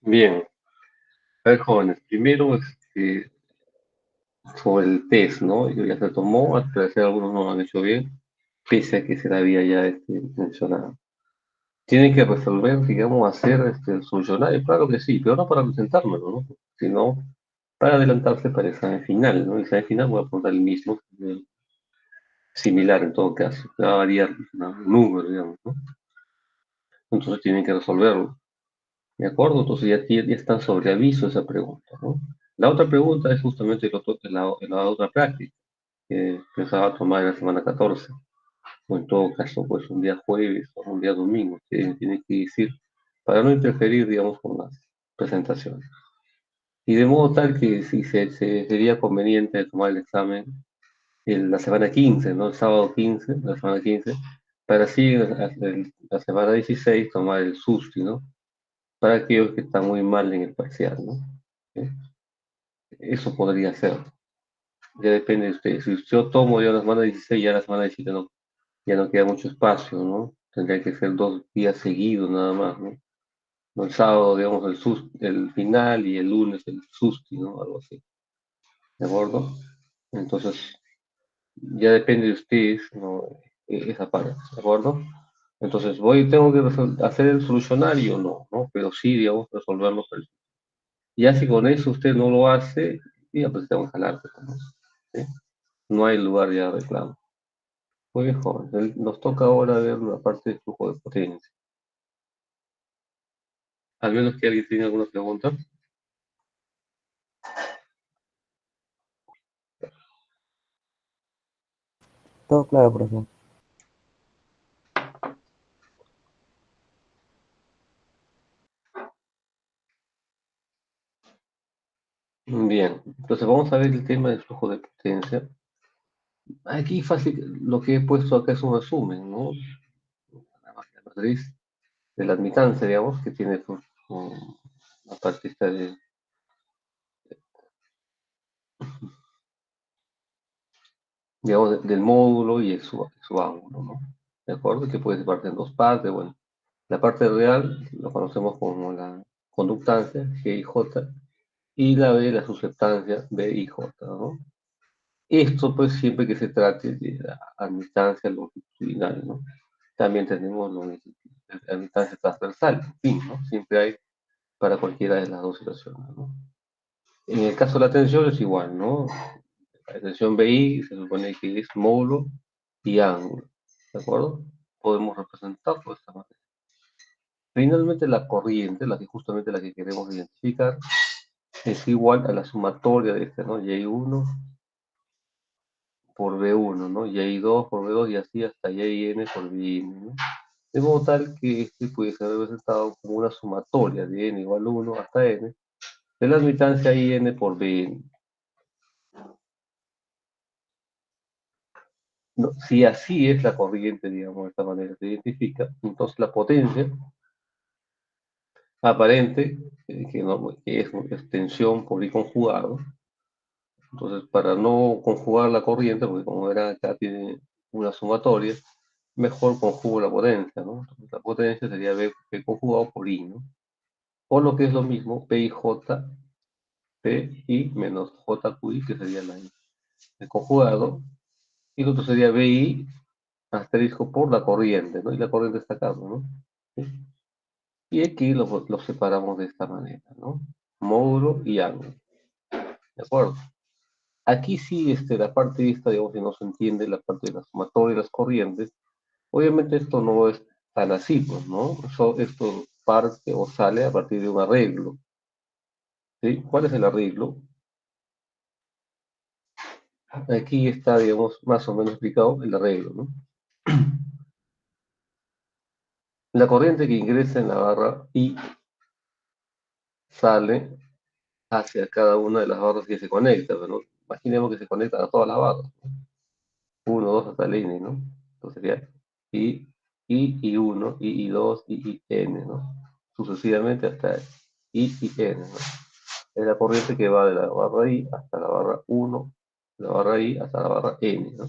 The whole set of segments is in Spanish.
Bien, a ver, jóvenes, primero sobre el test, ¿no? Ya se tomó, al parecer algunos no lo han hecho bien, pese a que se le había ya mencionado. Tienen que resolver, digamos, hacer el solucionario, claro que sí, pero no para presentármelo, ¿no? Sino para adelantarse para el examen final, ¿no? El examen final voy a apuntar el mismo, similar en todo caso, va a variar ¿no? El número, digamos, ¿no? Entonces tienen que resolverlo. ¿De acuerdo? Entonces ya está sobre aviso esa pregunta, ¿no? La otra pregunta es justamente la otra práctica que pensaba tomar en la semana 14, o en todo caso, pues un día jueves o un día domingo, que tiene que decir, para no interferir, digamos, con las presentaciones. Y de modo tal que si sería conveniente tomar el examen en la semana 15, ¿no? El sábado 15, la semana 15, para así la semana 16 tomar el SUSTI, ¿no? Para aquellos que están muy mal en el parcial, ¿no? ¿Sí? Eso podría ser. Ya depende de ustedes. Si yo tomo ya la semana 16, ya la semana 17 no, ya no queda mucho espacio, ¿no? Tendría que ser 2 días seguidos nada más, ¿no? No, el sábado, digamos, el final y el lunes el susti, ¿no? Algo así. ¿De acuerdo? Entonces, ya depende de ustedes, ¿no? Esa parte, ¿de acuerdo? Entonces, tengo que hacer el solucionario, no, pero sí, digamos, resolverlo. Ya si con eso usted no lo hace, ya pues tengo que jalarte, ¿no? ¿Sí? No hay lugar ya de reclamo. Muy bien, joven. Nos toca ahora ver la parte de flujo de potencia. Al menos que alguien tiene alguna pregunta. Todo claro, profesor. Bien, entonces vamos a ver el tema del flujo de potencia. Aquí fácil, lo que he puesto acá es un resumen, ¿no? La matriz de la admitancia, digamos, que tiene pues, la parte esta digamos, del módulo y su ángulo, ¿no? ¿De acuerdo? Que puede partir en dos partes. Bueno, la parte real lo conocemos como la conductancia, G y J, y la B, la susceptancia, B y J, ¿no? Esto, pues, siempre que se trate de la admitancia longitudinal, ¿no? También tenemos la admitancia transversal, en fin, ¿no? Siempre hay para cualquiera de las dos situaciones, ¿no? En el caso de la tensión es igual, ¿no? La tensión BI se supone que es módulo y ángulo, ¿de acuerdo? Podemos representarlo de esta manera. Finalmente, la corriente, justamente la que queremos identificar, es igual a la sumatoria de este, ¿no? Y1 por B1, ¿no? Y2 por B2 y así hasta Y por Bn, ¿no? De modo tal que este puede ser representado como una sumatoria de n igual a 1 hasta n de la admitancia In por Bn. No, si así es la corriente, digamos, de esta manera se identifica, entonces la potencia aparente, que es tensión por I conjugado, entonces para no conjugar la corriente, porque como era acá tiene una sumatoria, mejor conjugo la potencia, ¿no? Entonces, la potencia sería B conjugado por I, ¿no? O lo que es lo mismo, P y J, P y menos J QI, que sería el conjugado, y lo otro sería BI asterisco por la corriente, ¿no? Y la corriente está acá, ¿no? ¿Sí? Y aquí lo separamos de esta manera, ¿no? Módulo y ángulo, ¿de acuerdo? Aquí sí, la parte esta, digamos, si no se entiende, la parte de la sumatoria y las corrientes, obviamente esto no es tan así, pues, ¿no? Esto parte o sale a partir de un arreglo, ¿sí? ¿Cuál es el arreglo? Aquí está, digamos, más o menos explicado el arreglo, ¿no? La corriente que ingresa en la barra I sale hacia cada una de las barras que se conectan, ¿no? Imaginemos que se conectan a todas las barras, ¿no? 1, 2 hasta el N, ¿no? Entonces sería I, I1, I2, I, N, ¿no? Sucesivamente hasta I, N, ¿no? Es la corriente que va de la barra I hasta la barra 1, la barra I hasta la barra N, ¿no?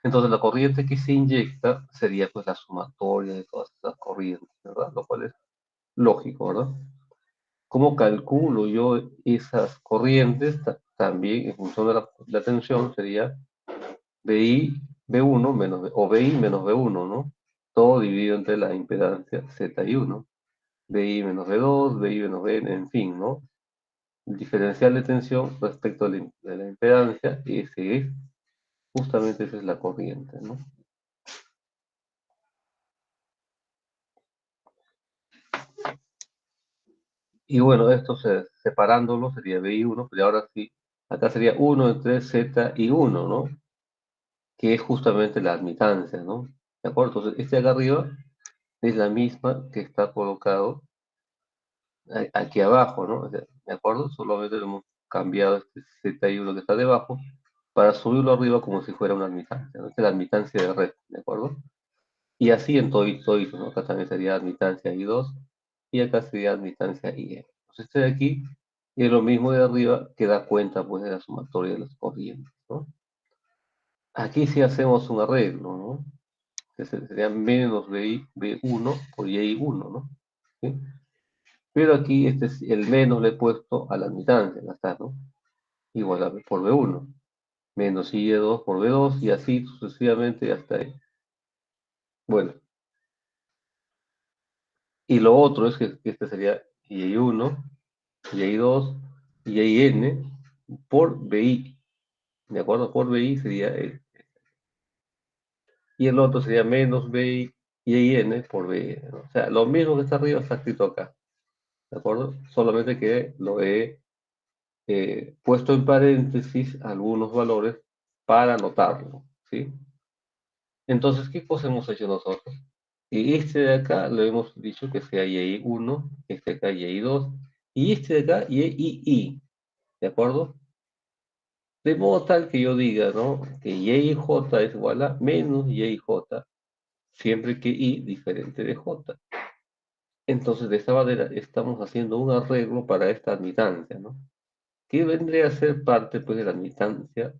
Entonces la corriente que se inyecta sería pues la sumatoria de todas esas corrientes, ¿verdad? Lo cual es lógico, ¿verdad? ¿Cómo calculo yo esas corrientes? También en función de la tensión sería BI, B1 menos, o BI menos B1, ¿no? Todo dividido entre la impedancia Z y 1. BI menos B2, BI menos B, en fin, ¿no? El diferencial de tensión respecto de la impedancia, ese es, justamente esa es la corriente, ¿no? Y bueno, esto separándolo sería BI1, pero ahora sí, acá sería 1 entre Z y 1, ¿no? Que es justamente la admitancia, ¿no? ¿De acuerdo? Entonces, este de acá arriba es la misma que está colocado aquí abajo, ¿no? O sea, ¿de acuerdo? Solamente le hemos cambiado este Z1 que está debajo para subirlo arriba como si fuera una admitancia, ¿no? Esta es la admitancia de red, ¿de acuerdo? Y así en todo, ¿no? Acá también sería admitancia I2 y acá sería admitancia IN. Entonces este de aquí es lo mismo de arriba que da cuenta pues de la sumatoria de las corrientes, ¿no? Aquí sí hacemos un arreglo, ¿no? Que sería menos B1 por Y1, ¿no? ¿Sí? Pero aquí el menos le he puesto a la admitancia, ya está, ¿no? Igual a B por B1, menos Y2 por B2 y así sucesivamente hasta ahí. Bueno, y lo otro es que este sería Y1, Y2 y YN por BI, ¿de acuerdo? Por BI sería y el otro sería menos BI y YN por BN, ¿no? O sea, lo mismo que está arriba está escrito acá, ¿de acuerdo? Solamente que lo he puesto en paréntesis algunos valores para anotarlo, ¿sí? Entonces, ¿qué cosa hemos hecho nosotros? Y este de acá lo hemos dicho que sea Y1, este de acá Y2, y este de acá YI, ¿de acuerdo? De modo tal que yo diga, ¿no? Que YJ es igual a menos YJ, siempre que I diferente de J. Entonces, de esta manera estamos haciendo un arreglo para esta admitancia, ¿no? Que vendría a ser parte, pues, de la admitancia,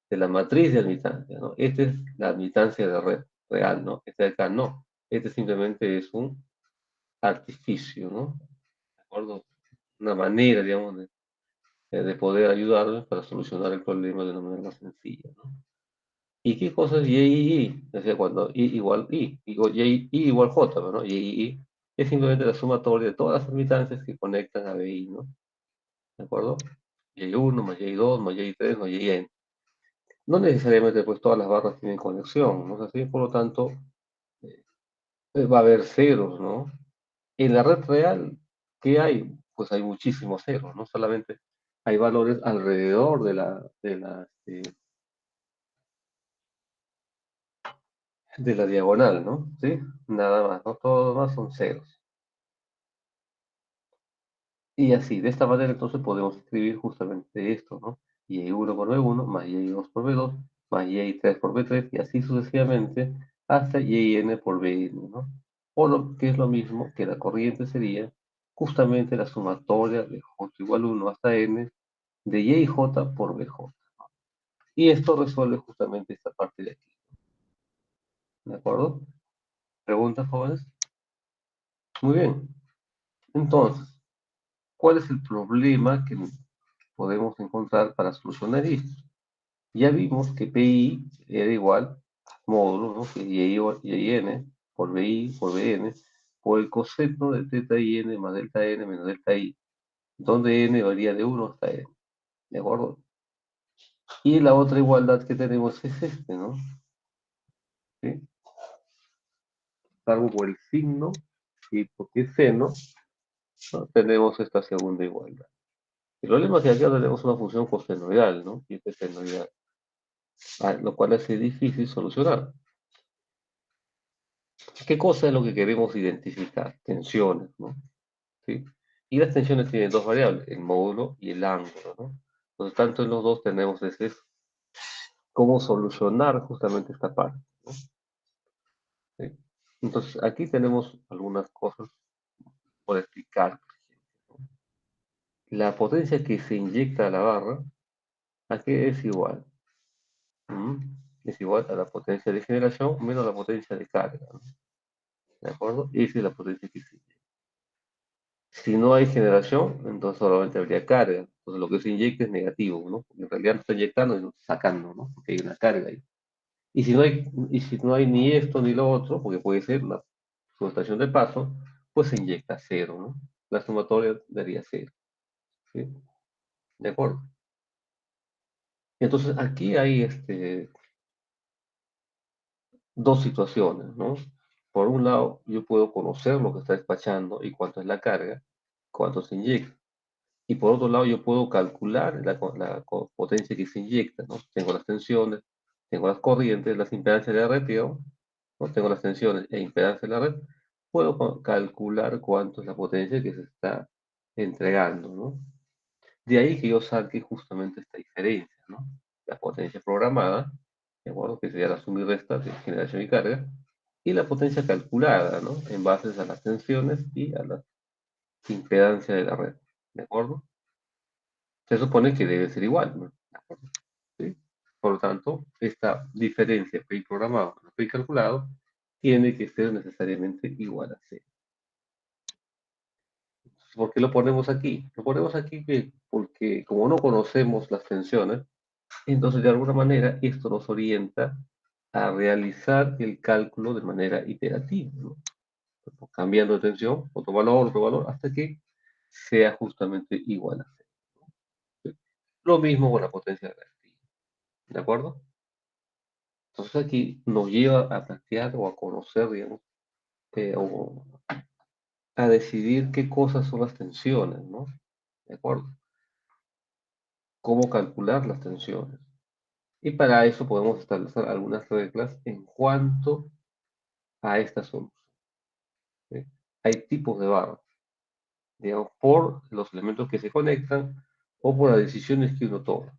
de la matriz de admitancia, ¿no? Esta es la admitancia de red real, ¿no? Este de acá no. Este simplemente es un artificio, ¿no? ¿De acuerdo? Una manera, digamos, de poder ayudarnos para solucionar el problema de una manera más sencilla, ¿no? ¿Y qué cosa es YI? O sea, cuando I igual I, digo YI igual J, ¿no? YI es simplemente la sumatoria de todas las admitancias que conectan a BI, ¿no? ¿De acuerdo? Y1 más Y2 más Y3 más YN. No necesariamente pues todas las barras tienen conexión, ¿no es así? Por lo tanto, va a haber ceros, ¿no? En la red real, ¿qué hay? Pues hay muchísimos ceros, no solamente hay valores alrededor de la diagonal, ¿no? ¿Sí? Nada más, ¿no? Todo lo demás son ceros. Y así, de esta manera entonces podemos escribir justamente esto, ¿no? Y1 por B1 más Y2 por B2 más Y3 por B3 y así sucesivamente hasta YN por BN, ¿no? O lo que es lo mismo que la corriente sería justamente la sumatoria de J igual 1 hasta N de YJ por BJ. Y esto resuelve justamente esta parte de aquí, ¿de acuerdo? ¿Preguntas, jóvenes? Muy bien. Entonces, ¿cuál es el problema que podemos encontrar para solucionar esto? Ya vimos que PI era igual a módulo, ¿no? Que y n por BI por BN por el coseno de teta IN más delta N menos delta I, donde N varía de 1 hasta N, ¿de acuerdo? Y la otra igualdad que tenemos es este, ¿no? ¿Sí? Salvo por el signo y porque es seno, ¿no? Tenemos esta segunda igualdad. El problema es que acá tenemos una función cosenoidal, ¿no? Y este senoidal, lo cual hace difícil solucionar. ¿Qué cosa es lo que queremos identificar? Tensiones, ¿no? ¿Sí? Y las tensiones tienen dos variables, el módulo y el ángulo, ¿no? Por lo tanto, en los dos tenemos ese cómo solucionar justamente esta parte, ¿no? ¿Sí? Entonces, aquí tenemos algunas cosas por explicar. La potencia que se inyecta a la barra, ¿a qué es igual? ¿Mm? Es igual a la potencia de generación menos la potencia de carga, ¿no? ¿De acuerdo? Esa es la potencia que se inyecta. Si no hay generación, entonces solamente habría carga. Entonces lo que se inyecta es negativo, ¿no? Porque en realidad no está inyectando, sino sacando, ¿no? Porque hay una carga ahí. Y si no hay ni esto ni lo otro, porque puede ser una subestación de paso, pues se inyecta cero, ¿no? La sumatoria daría cero, ¿sí? ¿De acuerdo? Entonces aquí hay dos situaciones, ¿no? Por un lado, yo puedo conocer lo que está despachando y cuánto es la carga, cuánto se inyecta. Y por otro lado, yo puedo calcular la potencia que se inyecta, ¿no? Tengo las tensiones, tengo las corrientes, las impedancias de la red, digamos, ¿no? Tengo las tensiones e impedancias de la red. Puedo calcular cuánto es la potencia que se está entregando, ¿no? De ahí que yo saque justamente esta diferencia, ¿no? La potencia programada, ¿de acuerdo? Que sería la suma y resta de generación y carga, y la potencia calculada, ¿no? En base a las tensiones y a la impedancia de la red, ¿de acuerdo? Se supone que debe ser igual, ¿no? ¿De acuerdo? ¿Sí? Por lo tanto, esta diferencia pre-programado con pre-calculado tiene que ser necesariamente igual a cero. ¿Por qué lo ponemos aquí? Lo ponemos aquí porque como no conocemos las tensiones, entonces de alguna manera esto nos orienta a realizar el cálculo de manera iterativa, ¿no? Cambiando de tensión, otro valor, hasta que sea justamente igual a cero. ¿Sí? Lo mismo con la potencia reactiva, ¿de acuerdo? Entonces aquí nos lleva a plantear o a conocer, digamos, o a decidir qué cosas son las tensiones, ¿no? ¿De acuerdo? Cómo calcular las tensiones. Y para eso podemos establecer algunas reglas en cuanto a esta solución. ¿Sí? Hay tipos de barras, digamos, por los elementos que se conectan o por las decisiones que uno toma.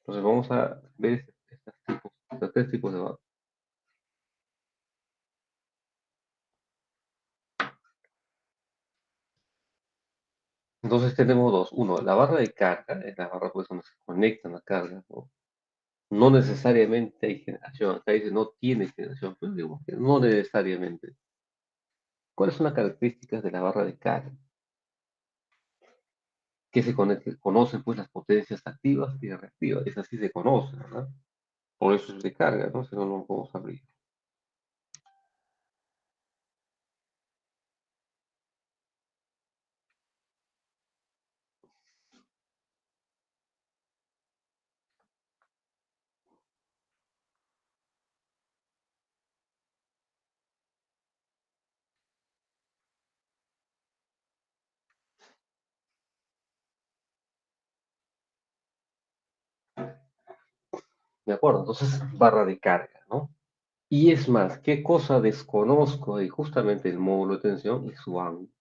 Entonces vamos a ver estos tres tipos de barras. Entonces tenemos dos. Uno, la barra de carga, es la barra pues, donde se conectan las cargas, ¿no? No necesariamente hay generación. Acá dice no tiene generación, pero digamos que no necesariamente. ¿Cuáles son las características de la barra de carga? Que se conocen pues las potencias activas y reactivas. Esas sí se conocen, ¿verdad? Por eso es de carga, ¿no? Si no, no lo podemos abrir. ¿De acuerdo? Entonces, barra de carga, ¿no? Y es más, ¿qué cosa desconozco de justamente el módulo de tensión y su ángulo?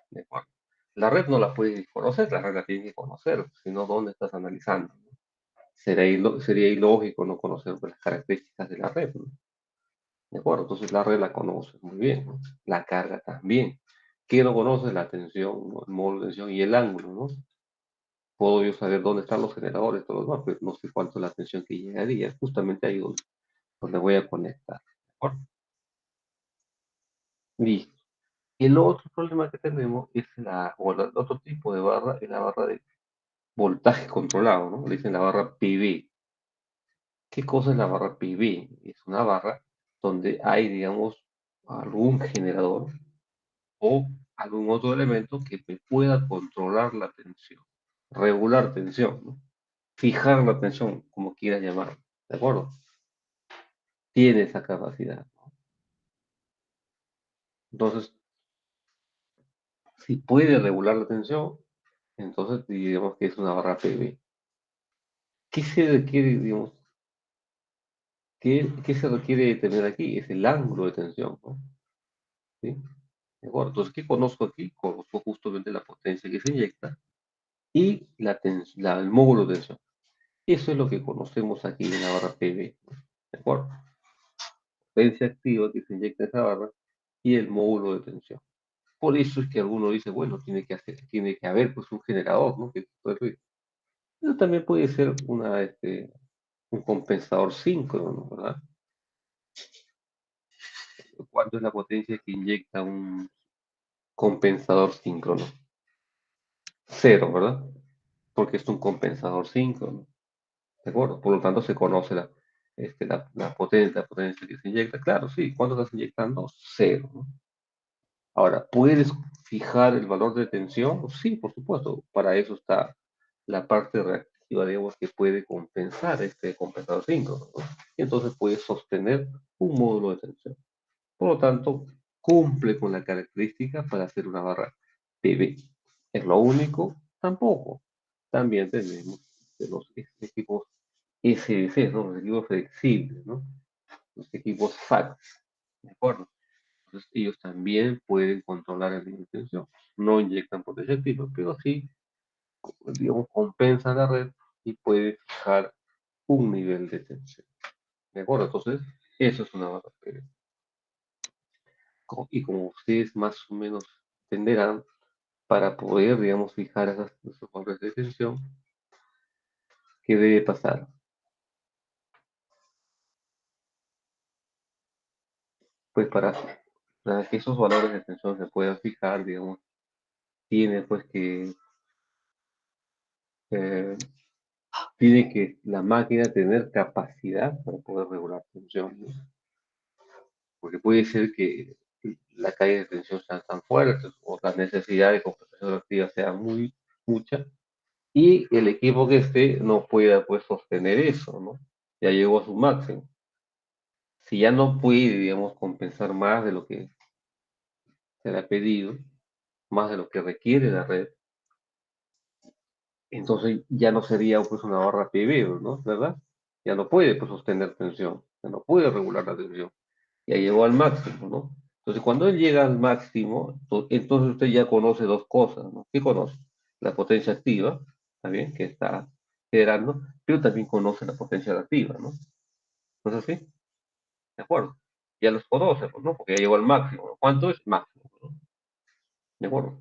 ¿De acuerdo? La red no la puedes conocer, la red la tienes que conocer, sino dónde estás analizando. Sería ilógico no conocer pues, las características de la red, ¿no? ¿De acuerdo? Entonces la red la conoces muy bien, ¿no? La carga también. ¿Qué no conoces? La tensión, ¿no? El módulo de tensión y el ángulo, ¿no? Puedo yo saber dónde están los generadores, todo lo demás, pero no sé cuánto es la tensión que llegaría, justamente ahí donde voy a conectar. ¿De acuerdo? Listo. Y el otro problema que tenemos es el otro tipo de barra, es la barra de voltaje controlado, ¿no? Le dicen la barra PV. ¿Qué cosa es la barra PV? Es una barra donde hay, digamos, algún generador o algún otro elemento que me pueda controlar la tensión, regular tensión, ¿no? Fijar la tensión, como quieras llamar, ¿de acuerdo? Tiene esa capacidad, ¿no? Entonces, si puede regular la tensión, entonces digamos que es una barra PV. ¿Qué se requiere, digamos, qué se requiere tener aquí? Es el ángulo de tensión, ¿no? ¿Sí? ¿De acuerdo? Entonces, ¿qué conozco aquí? Conozco justamente la potencia que se inyecta y el módulo de tensión. Eso es lo que conocemos aquí en la barra PV, ¿no? ¿De acuerdo? Potencia activa que se inyecta en esa barra y el módulo de tensión. Por eso es que alguno dice, bueno, tiene que haber pues un generador, ¿no? Pero también puede ser un compensador síncrono, ¿verdad? ¿Cuánto es la potencia que inyecta un compensador síncrono? cero, ¿verdad? Porque es un compensador 5, ¿no? ¿De acuerdo? Por lo tanto, se conoce la potencia que se inyecta. Claro, sí, ¿cuánto estás inyectando? Cero, ¿no? Ahora, ¿puedes fijar el valor de tensión? Sí, por supuesto. Para eso está la parte reactiva, digamos, que puede compensar este compensador 5, ¿no? Y entonces puedes sostener un módulo de tensión. Por lo tanto, cumple con la característica para hacer una barra PB. ¿Es lo único? Tampoco. También tenemos los equipos SDC, ¿no? Los equipos flexibles, ¿no? Los equipos FACS, ¿de acuerdo? Entonces, ellos también pueden controlar el nivel de tensión. No inyectan potencia activa, pero sí, digamos, compensan la red y puede fijar un nivel de tensión. ¿De acuerdo? Entonces, eso es una barra PB. Y como ustedes más o menos entenderán, para poder, digamos, fijar esos valores de tensión, ¿qué debe pasar? Pues para que esos valores de tensión se puedan fijar, digamos, tiene pues eh, tiene que la máquina tener capacidad para poder regular tensión, ¿no? Porque puede ser que la caída de tensión sean tan fuertes o la necesidad de compensación activa sea muy mucha y el equipo que esté no pueda pues sostener eso, ¿no? Ya llegó a su máximo. Si ya no puede, digamos, compensar más de lo que se le ha pedido, más de lo que requiere la red, entonces ya no sería pues una barra PB, ¿no? ¿Verdad? Ya no puede pues sostener tensión, ya no puede regular la tensión, ya llegó al máximo, ¿no? Entonces cuando él llega al máximo, entonces usted ya conoce dos cosas, ¿no? ¿Qué conoce? La potencia activa, ¿está bien? Que está generando, pero también conoce la potencia reactiva, ¿no? ¿No es así? ¿De acuerdo? Ya los conoce, pues, ¿no? Porque ya llegó al máximo, ¿no? ¿Cuánto es? Máximo, ¿no? ¿De acuerdo?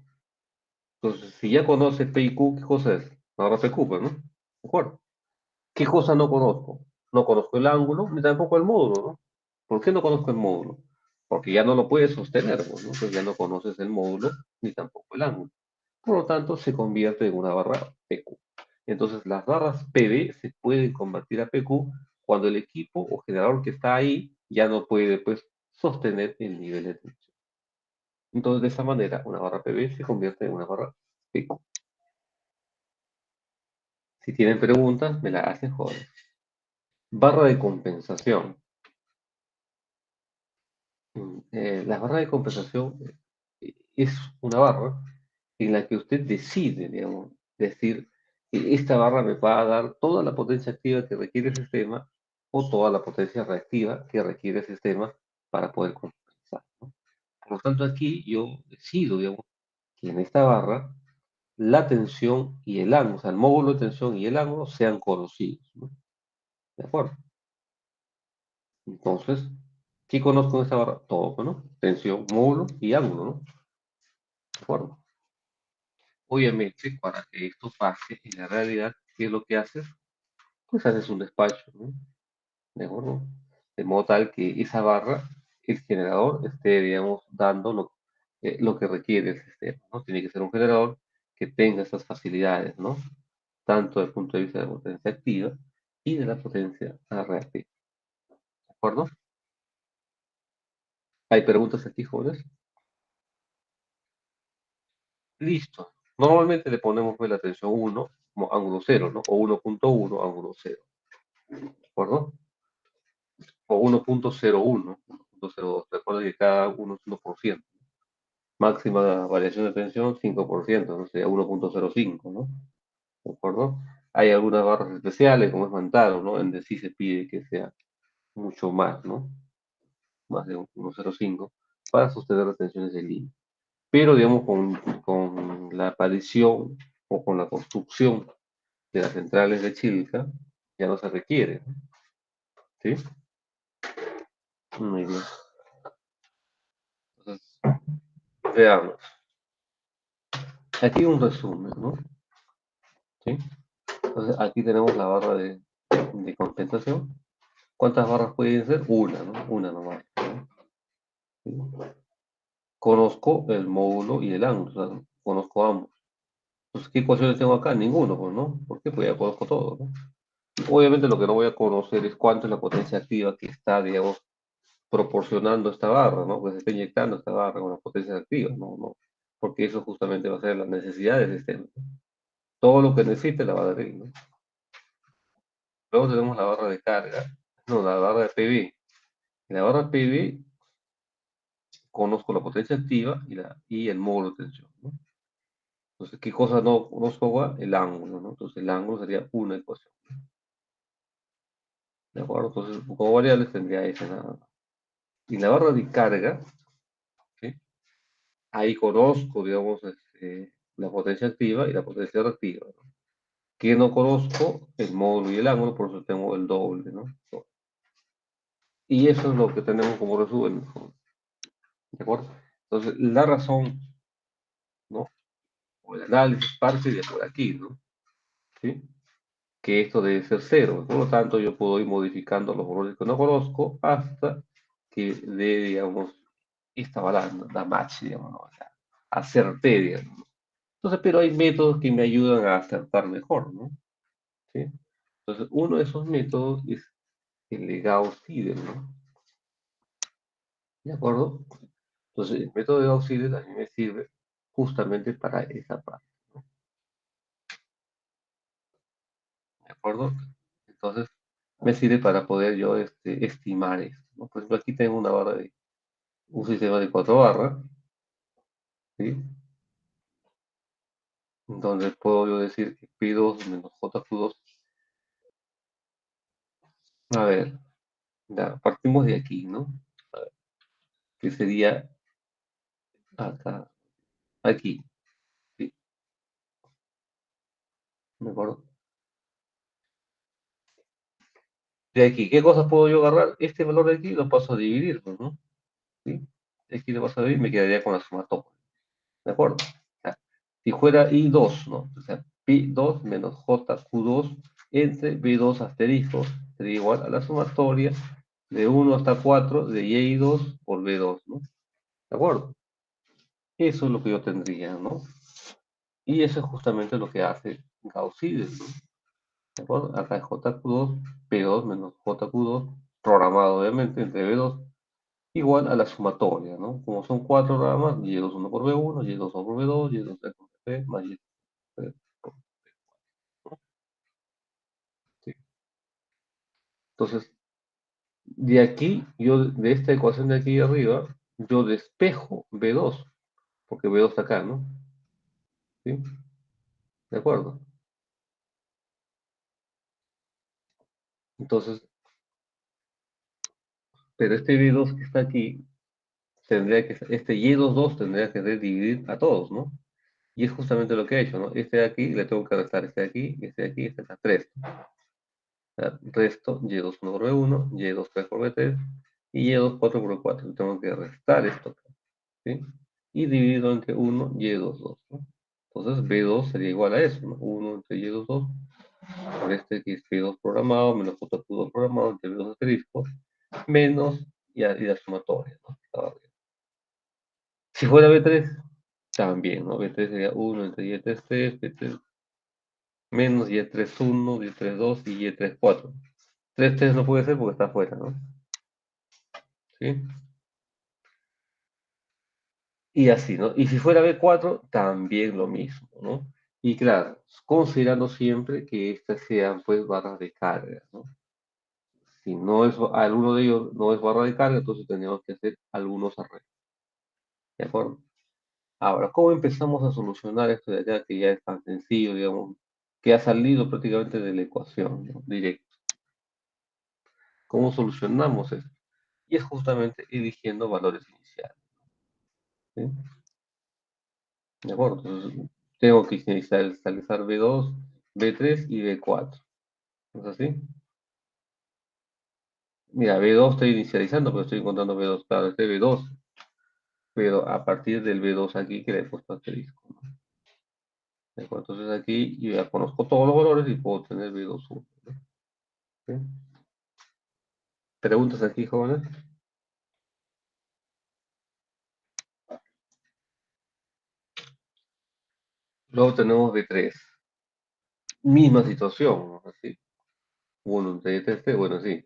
Entonces, si ya conoce P y Q, ¿qué cosa es? Ahora PQ, pues, ¿no? ¿De acuerdo? ¿Qué cosa no conozco? No conozco el ángulo ni tampoco el módulo, ¿no? ¿Por qué no conozco el módulo? Porque ya no lo puedes sostener, pues, ¿no? Entonces ya no conoces el módulo ni tampoco el ángulo. Por lo tanto, se convierte en una barra PQ. Entonces, las barras PB se pueden convertir a PQ cuando el equipo o generador que está ahí ya no puede, pues, sostener el nivel de tensión. Entonces, de esa manera, una barra PB se convierte en una barra PQ. Si tienen preguntas, me la hacen, joder. Barra de compensación. La barra de compensación es una barra en la que usted decide, digamos, decir, esta barra me va a dar toda la potencia activa que requiere el sistema o toda la potencia reactiva que requiere el sistema para poder compensar, ¿no? Por lo tanto, aquí yo decido, digamos, que en esta barra la tensión y el ángulo, o sea, el módulo de tensión y el ángulo sean conocidos, ¿no? ¿De acuerdo? Entonces, ¿qué conozco en esta barra? Todo, ¿no? Tensión, módulo y ángulo, ¿no? ¿De acuerdo? Obviamente, para que esto pase en la realidad, ¿qué es lo que haces? Pues haces un despacho, ¿no? ¿De acuerdo? De modo tal que esa barra, el generador, esté, digamos, dando lo que requiere el sistema, ¿no? Tiene que ser un generador que tenga esas facilidades, ¿no? Tanto desde el punto de vista de la potencia activa y de la potencia reactiva. ¿De acuerdo? ¿Hay preguntas aquí, jóvenes? Listo. Normalmente le ponemos pues, la tensión 1 como ángulo cero, ¿no? O 1.1 ángulo cero. ¿De acuerdo? O 1.01, 1.02. Recuerda que cada uno es 1%. Máxima variación de tensión 5%, no sería 1.05, ¿no? ¿De acuerdo? Hay algunas barras especiales, como es Mantaro, ¿no? En donde sí se pide que sea mucho más, ¿no? Más de 1.05 para sostener las tensiones de línea. Pero, digamos, con la aparición o con la construcción de las centrales de Chilca, ya no se requiere, ¿no? ¿Sí? Muy bien. Entonces, veamos. Aquí un resumen, ¿no? ¿Sí? Entonces, aquí tenemos la barra de compensación. ¿Cuántas barras pueden ser? Una, ¿no? Una nomás, ¿no? ¿Sí? Conozco el módulo y el ángulo, o sea, conozco ambos. Pues, ¿qué ecuaciones tengo acá? Ninguno, pues, ¿no? ¿Por qué? Pues ya conozco todo, ¿no? Obviamente lo que no voy a conocer es cuánto es la potencia activa que está, digamos, proporcionando esta barra, ¿no? Pues se está inyectando esta barra con la potencia activa, ¿no? ¿No? Porque eso justamente va a ser la necesidad del sistema. Todo lo que necesite la va a dar ahí, ¿no? Luego tenemos la barra de carga, no, la barra de PV. En la barra PV conozco la potencia activa y el módulo de tensión, ¿no? Entonces, ¿qué cosa no conozco? El ángulo, ¿no? Entonces, el ángulo sería una ecuación, ¿de acuerdo? Entonces, como variables tendría esa nada más. Y la barra de carga, ¿sí? Ahí conozco, digamos, la potencia activa y la potencia reactiva, ¿no? Que no conozco el módulo y el ángulo, por eso tengo el doble, ¿no? Y eso es lo que tenemos como resumen, ¿no? ¿De acuerdo? Entonces, la razón, ¿no? O el análisis parte de por aquí, ¿no? ¿Sí? Que esto debe ser cero. Por lo tanto, yo puedo ir modificando los valores que no conozco hasta que dé, digamos, esta balanza, la match, digamos, ¿no? O sea, acerté, digamos. Entonces, pero hay métodos que me ayudan a acertar mejor, ¿no? ¿Sí? Entonces, uno de esos métodos es el de Gauss-Seidel, ¿no? ¿De acuerdo? Entonces, el método de Gauss-Seidel a mí me sirve justamente para esa parte, ¿no? ¿De acuerdo? Entonces, me sirve para poder yo estimar esto, ¿no? Por ejemplo, aquí tengo una barra de un sistema de cuatro barras, ¿sí? Donde puedo yo decir que P2 menos JQ2. A ver, ya, partimos de aquí, ¿no? A ver, que sería acá, aquí, ¿sí? ¿De acuerdo? De aquí, ¿qué cosas puedo yo agarrar? Este valor de aquí lo paso a dividir, pues, ¿no? ¿Sí? Aquí lo paso a dividir y me quedaría con la sumatoria. ¿De acuerdo? O sea, si fuera I2, ¿no? O sea, P2 menos JQ2 entre B2 asterisco sería igual a la sumatoria de 1 hasta 4 de Y2 por B2, ¿no? ¿De acuerdo? Eso es lo que yo tendría, ¿no? Y eso es justamente lo que hace Gauss-Seidel, ¿no? ¿De acuerdo? Acá es JQ2, P2 menos JQ2, programado obviamente entre B2, igual a la sumatoria, ¿no? Como son cuatro ramas, Y2 1 por B1, Y2 2 por B2, Y2 3 por B, más Y3 por B, ¿no? Sí. Entonces, de aquí, yo, de esta ecuación de aquí arriba, yo despejo B2, porque B2 está acá, ¿no? ¿Sí? ¿De acuerdo? Entonces, pero este B2 que está aquí, tendría que, este Y22 tendría que dividir a todos, ¿no? Y es justamente lo que he hecho, ¿no? Este de aquí le tengo que restar este de aquí, este de aquí, este de acá, 3. Resto Y2 1 por B1, Y2 3 por B3 y Y2 4 por B4. Le tengo que restar esto acá, ¿sí? Y dividido entre 1 Y2 2, ¿no? Entonces B2 sería igual a eso, ¿no? 1 entre Y2 2 por este que es B2 programado menos J2 programado entre B2 asterisco menos y la sumatoria, ¿no? Si fuera B3, también, ¿no? B3 sería 1 entre Y3 3, B3 menos Y3 1, Y3 2 y Y3 4. 3 3 no puede ser porque está afuera, ¿no? ¿Sí? Y así, ¿no? Y si fuera B4, también lo mismo, ¿no? Y claro, considerando siempre que estas sean pues barras de carga, ¿no? Si no es alguno de ellos no es barra de carga, entonces tenemos que hacer algunos arreglos, ¿de acuerdo? Ahora, ¿cómo empezamos a solucionar esto de acá que ya es tan sencillo, digamos, que ha salido prácticamente de la ecuación, ¿no? Directo? ¿Cómo solucionamos esto? Y es justamente eligiendo valores iniciales, ¿sí? ¿De acuerdo? Entonces, tengo que inicializar B2, B3 y B4. ¿No es así? Mira, B2 estoy inicializando, pero estoy encontrando B2. Claro, este B2, pero a partir del B2 aquí que le he puesto asterisco, ¿no? ¿De acuerdo? Entonces aquí yo ya conozco todos los valores y puedo tener B2 1, ¿no? ¿Sí? ¿Preguntas aquí, jóvenes? Luego tenemos B3. Misma situación, ¿no? Así. 1 entre 3, bueno, sí.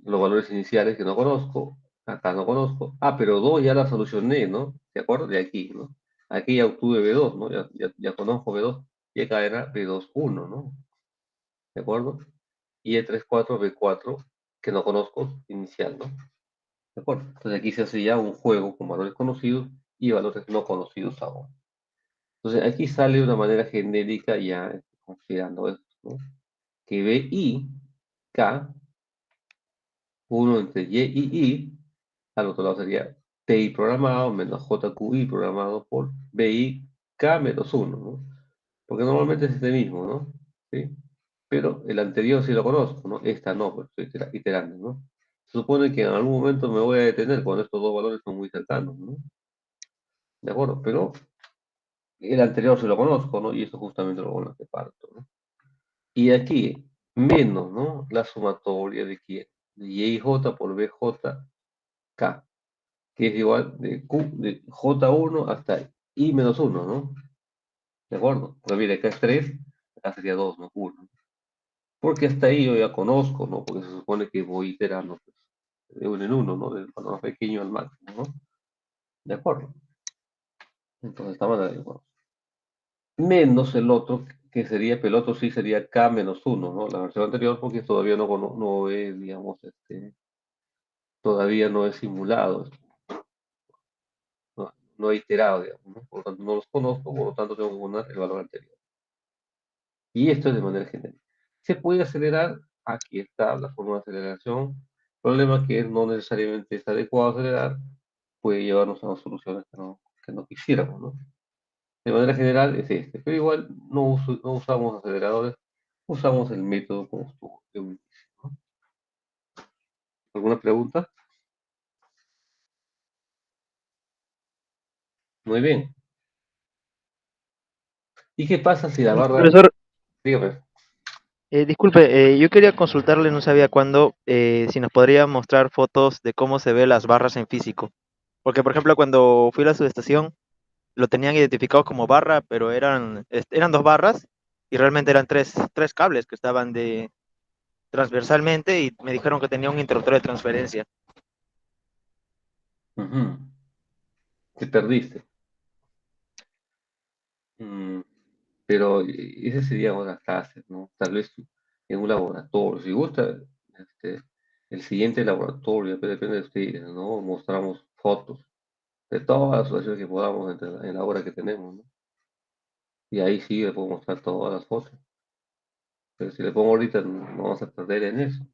Los valores iniciales que no conozco. Acá no conozco. Ah, pero 2 ya la solucioné, ¿no? ¿De acuerdo? De aquí, ¿no? Aquí ya obtuve B2, ¿no? Ya conozco B2. Y acá era B2, 1, ¿no? ¿De acuerdo? Y E3, 4, B4, que no conozco, inicial, ¿no? ¿De acuerdo? Entonces aquí se hace ya un juego con valores conocidos y valores no conocidos aún. Entonces aquí sale de una manera genérica ya considerando esto, ¿no? Que B I K, 1 entre Y y I, al otro lado sería TI programado menos JQI programado por BI K menos 1, ¿no? Porque normalmente es este mismo, ¿no? ¿Sí? Pero el anterior sí lo conozco, ¿no? Esta no, pues estoy iterando, ¿no? Se supone que en algún momento me voy a detener cuando estos dos valores son muy cercanos, ¿no? ¿De acuerdo? Pero el anterior sí lo conozco, ¿no? Y eso justamente lo con lo que parto, ¿no? Y aquí, menos, ¿no? La sumatoria de quién? De YJ por BJ K, que es igual de Q, de J1 hasta I menos 1, ¿no? ¿De acuerdo? Pues mire, acá es 3, acá sería 2, ¿no? 1. Porque hasta ahí yo ya conozco, ¿no? Porque se supone que voy iterando, pues, de uno en uno, ¿no? Del más pequeño al máximo, ¿no? ¿De acuerdo? Entonces estamos de acuerdo. Menos el otro, que sería, el otro sí sería K menos 1, ¿no? La versión anterior, porque todavía no es, digamos, todavía no es simulado, no he iterado, digamos, ¿no? Por lo tanto, no los conozco, por lo tanto, tengo que poner el valor anterior. Y esto es de manera general. ¿Se puede acelerar? Aquí está la forma de aceleración. El problema es que no necesariamente es adecuado acelerar, puede llevarnos a soluciones que no quisiéramos, ¿no? De manera general es este, pero igual no usamos aceleradores, usamos el método como estuvo de un inicio, ¿no? ¿Alguna pregunta? Muy bien. ¿Y qué pasa si la barra... Profesor, Dígame. disculpe, yo quería consultarle, no sabía cuándo, si nos podría mostrar fotos de cómo se ven las barras en físico. Porque, por ejemplo, cuando fui a la subestación, lo tenían identificado como barra, pero eran dos barras y realmente eran tres cables que estaban transversalmente y me dijeron que tenía un interruptor de transferencia. Ujú. Te perdiste. Mm, pero ese sería una clase, ¿no? Tal vez en un laboratorio. Si gusta, este, el siguiente laboratorio, pero depende de ustedes, ¿no? Mostramos fotos de todas las situaciones que podamos en la hora que tenemos, ¿no? Y ahí sí le puedo mostrar todas las fotos. Pero si le pongo ahorita, no vamos a perder en eso,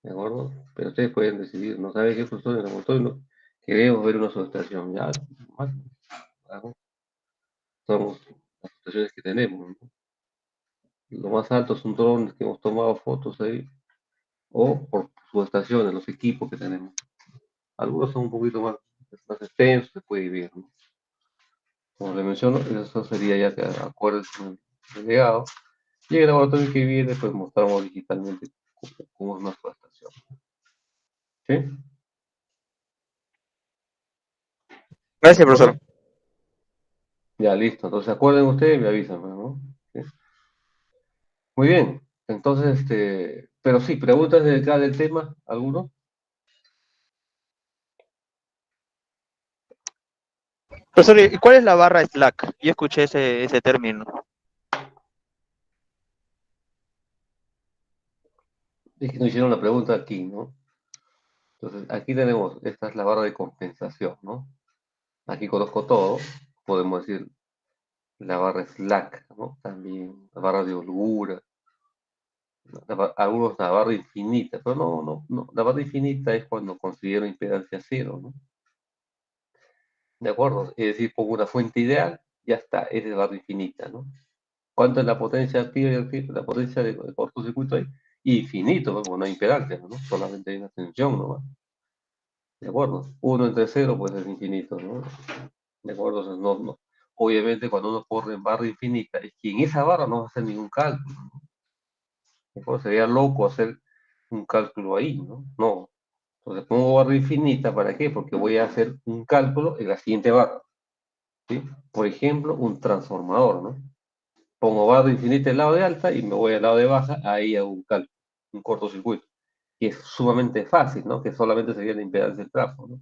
¿de acuerdo? Pero ustedes pueden decidir, ¿no? ¿Sabe qué profesor en el laboratorio? No, queremos ver una subestación, ya, más, ¿no? Somos las situaciones que tenemos, ¿no? Lo más alto son drones que hemos tomado fotos ahí, o por subestaciones, los equipos que tenemos. Algunos son un poquito más extensos, se puede ver, ¿no? Como le menciono, eso sería ya que acuerdes con el delegado. Y en el laboratorio que viene, pues mostramos digitalmente cómo es nuestra estación. ¿Sí? ¿De Gracias, acuerdo? profesor. Ya, listo. Entonces acuerden ustedes y me avisan, pues, ¿no? ¿Sí? Muy bien. Entonces, pero sí, preguntas de acá del tema, ¿alguno? Profesor, ¿y cuál es la barra Slack? Yo escuché ese término. Es que nos hicieron la pregunta aquí, ¿no? Entonces, aquí tenemos, esta es la barra de compensación, ¿no? Aquí conozco todo, podemos decir la barra Slack, ¿no? También la barra de holgura, algunos la barra infinita, pero no, la barra infinita es cuando considero impedancia cero, ¿no? ¿De acuerdo? Es decir, pongo una fuente ideal, ya está, esa es la barra infinita, ¿no? ¿Cuánto es la potencia activa y activa? La potencia de cortocircuito ahí, infinito, ¿no? Porque no hay impedancia, ¿no? Solamente hay una tensión, ¿no? ¿De acuerdo? Uno entre cero, pues es infinito, ¿no? ¿De acuerdo? Entonces, obviamente, cuando uno corre en barra infinita, es que en esa barra no va a hacer ningún cálculo, ¿no? ¿De acuerdo? Sería loco hacer un cálculo ahí, ¿no? No. Entonces pongo barra infinita, ¿para qué? Porque voy a hacer un cálculo en la siguiente barra. ¿sí? Por ejemplo, un transformador, ¿no? Pongo barra infinita al lado de alta y me voy al lado de baja, ahí hago un cálculo, un cortocircuito, que es sumamente fácil, ¿no? Que solamente sería la impedancia del trafo, ¿no?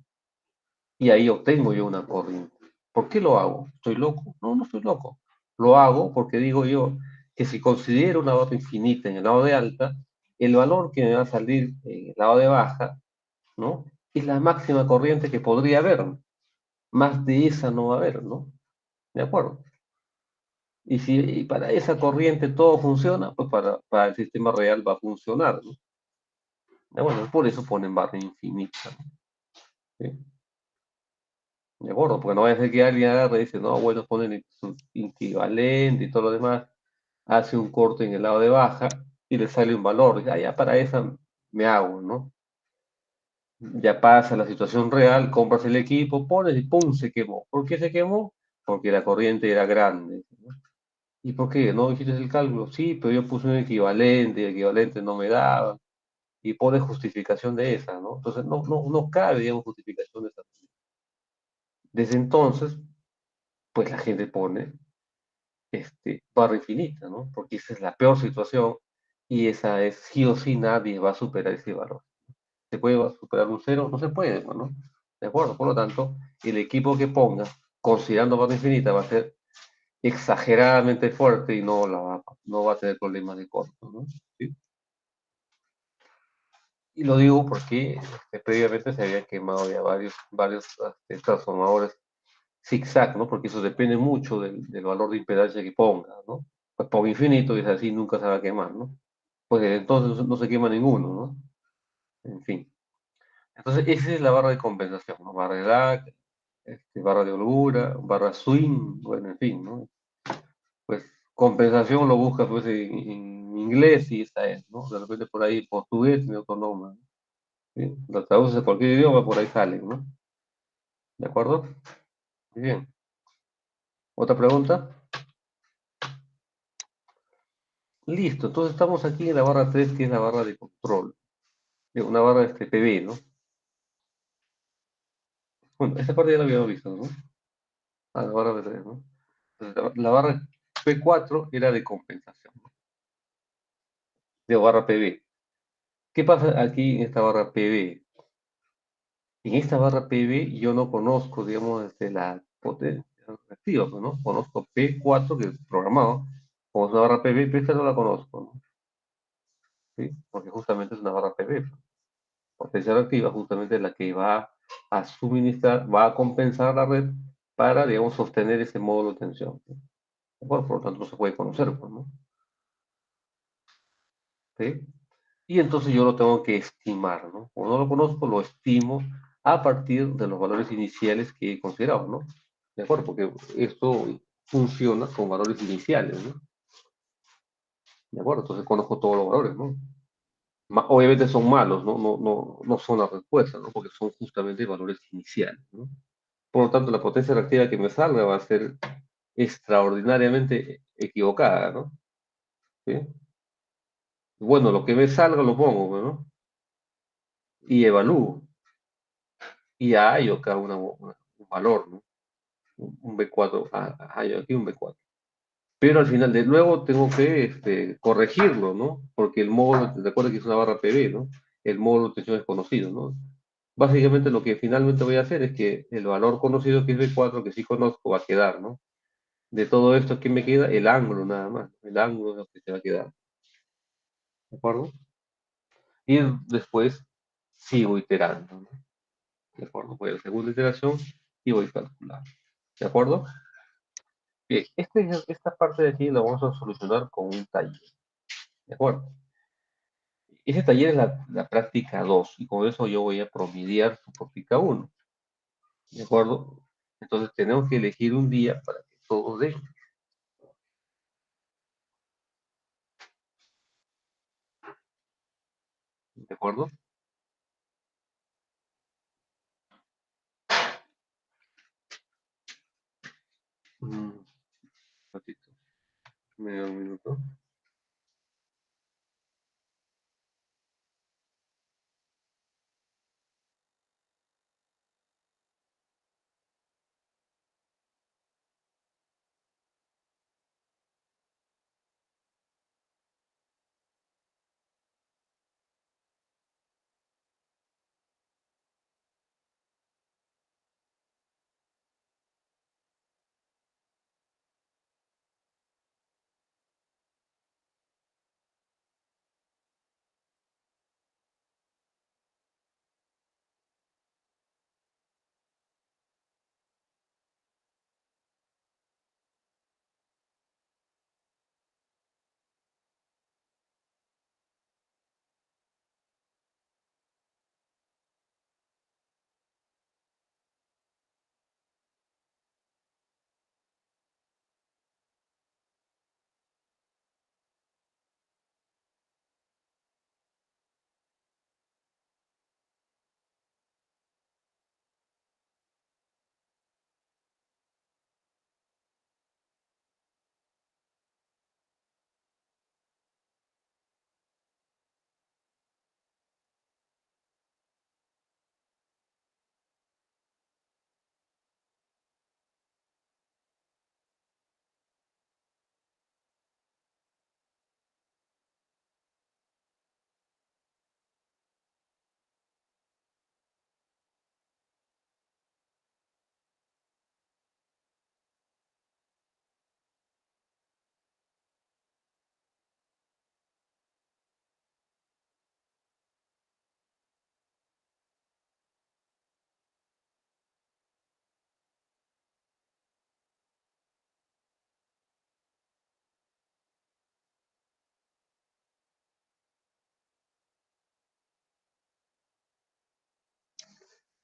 Y ahí obtengo yo una corriente. ¿Por qué lo hago? ¿Estoy loco? No, no estoy loco. Lo hago porque digo yo que si considero una barra infinita en el lado de alta, el valor que me va a salir en el lado de baja, ¿no? Es la máxima corriente que podría haber. Más de esa no va a haber, ¿no? ¿De acuerdo? Y si y para esa corriente todo funciona, pues para el sistema real va a funcionar, ¿no? Bueno, por eso ponen barra infinita, ¿no? ¿Sí? ¿De acuerdo? Porque no va a ser que alguien agarre y dice, no, bueno, ponen su equivalente y todo lo demás, hace un corte en el lado de baja y le sale un valor. Ya para esa me hago, ¿no? Ya pasa la situación real, compras el equipo, pones y ¡pum! Se quemó. ¿Por qué se quemó? Porque la corriente era grande, ¿no? ¿Y por qué? ¿No hiciste el cálculo? Sí, pero yo puse un equivalente y el equivalente no me daba. Y pone justificación de esa, ¿no? Entonces no cabe, digamos, justificación de esa. Desde entonces, pues la gente pone barra infinita, ¿no? Porque esa es la peor situación y esa es sí o sí nadie va a superar ese valor. ¿Se puede superar un cero? No se puede, ¿no? ¿De acuerdo? Por lo tanto, el equipo que ponga, considerando barra infinita, va a ser exageradamente fuerte y no va a tener problemas de corto, ¿no? ¿Sí? Y lo digo porque previamente se habían quemado ya varios transformadores zigzag, ¿no? Porque eso depende mucho del valor de impedancia que ponga, ¿no? Pues pongo infinito y es así, nunca se va a quemar, ¿no? Pues entonces no se quema ninguno, ¿no? En fin. Entonces, esa es la barra de compensación, ¿no? Barra de lag, barra de holgura, barra swing, bueno, en fin, ¿no? Pues compensación lo busca pues en inglés y esa es, ¿no? De repente por ahí portugués y otro nombre, ¿no? ¿Sí? Lo traduces a cualquier idioma, por ahí salen, ¿no? ¿De acuerdo? Muy bien. ¿Otra pregunta? Listo, entonces estamos aquí en la barra 3 que es la barra de control. Una barra PB, ¿no? Bueno, esta parte ya la habíamos visto, ¿no? Ah, la barra de 3, ¿no? Entonces, la barra P4 era de compensación, ¿no? De barra PB. ¿Qué pasa aquí en esta barra PB? En esta barra PB yo no conozco, digamos, la potencia reactiva, pues, ¿no? Conozco P4, que es programado, como es una barra PB, pero esta no la conozco, ¿no? ¿Sí? Porque justamente es una barra PB. Potencia reactiva justamente es la que va a suministrar, va a compensar la red para, digamos, sostener ese módulo de tensión, ¿no? Bueno, por lo tanto, no se puede conocer, pues, ¿no? ¿Sí? Y entonces yo lo tengo que estimar, ¿no? Como no lo conozco, lo estimo a partir de los valores iniciales que he considerado, ¿no? De acuerdo, porque esto funciona con valores iniciales, ¿no? De acuerdo, entonces conozco todos los valores, ¿no? Obviamente son malos, ¿no? No son las respuestas, ¿no? Porque son justamente valores iniciales, ¿no? Por lo tanto, la potencia reactiva que me salga va a ser extraordinariamente equivocada, ¿no? ¿Sí? Bueno, lo que me salga lo pongo, ¿no? Y evalúo. Y hay acá un valor, ¿no? Un B4, hay aquí un B4. Pero al final, de luego tengo que corregirlo, ¿no? Porque el módulo, recuerda que es una barra PB, ¿no? El módulo de tensión es conocido, ¿no? Básicamente lo que finalmente voy a hacer es que el valor conocido que es B4, que sí conozco, va a quedar, ¿no? De todo esto, ¿qué me queda? El ángulo nada más. El ángulo es lo que se va a quedar. ¿De acuerdo? Y después sigo iterando, ¿no? ¿De acuerdo? Voy a la segunda iteración y voy calculando. ¿De acuerdo? Bien, esta parte de aquí la vamos a solucionar con un taller. ¿De acuerdo? Ese taller es la práctica 2 y con eso yo voy a promediar su práctica 1. ¿De acuerdo? Entonces tenemos que elegir un día para que todos den. ¿De acuerdo? Un ratito. Me da un minuto.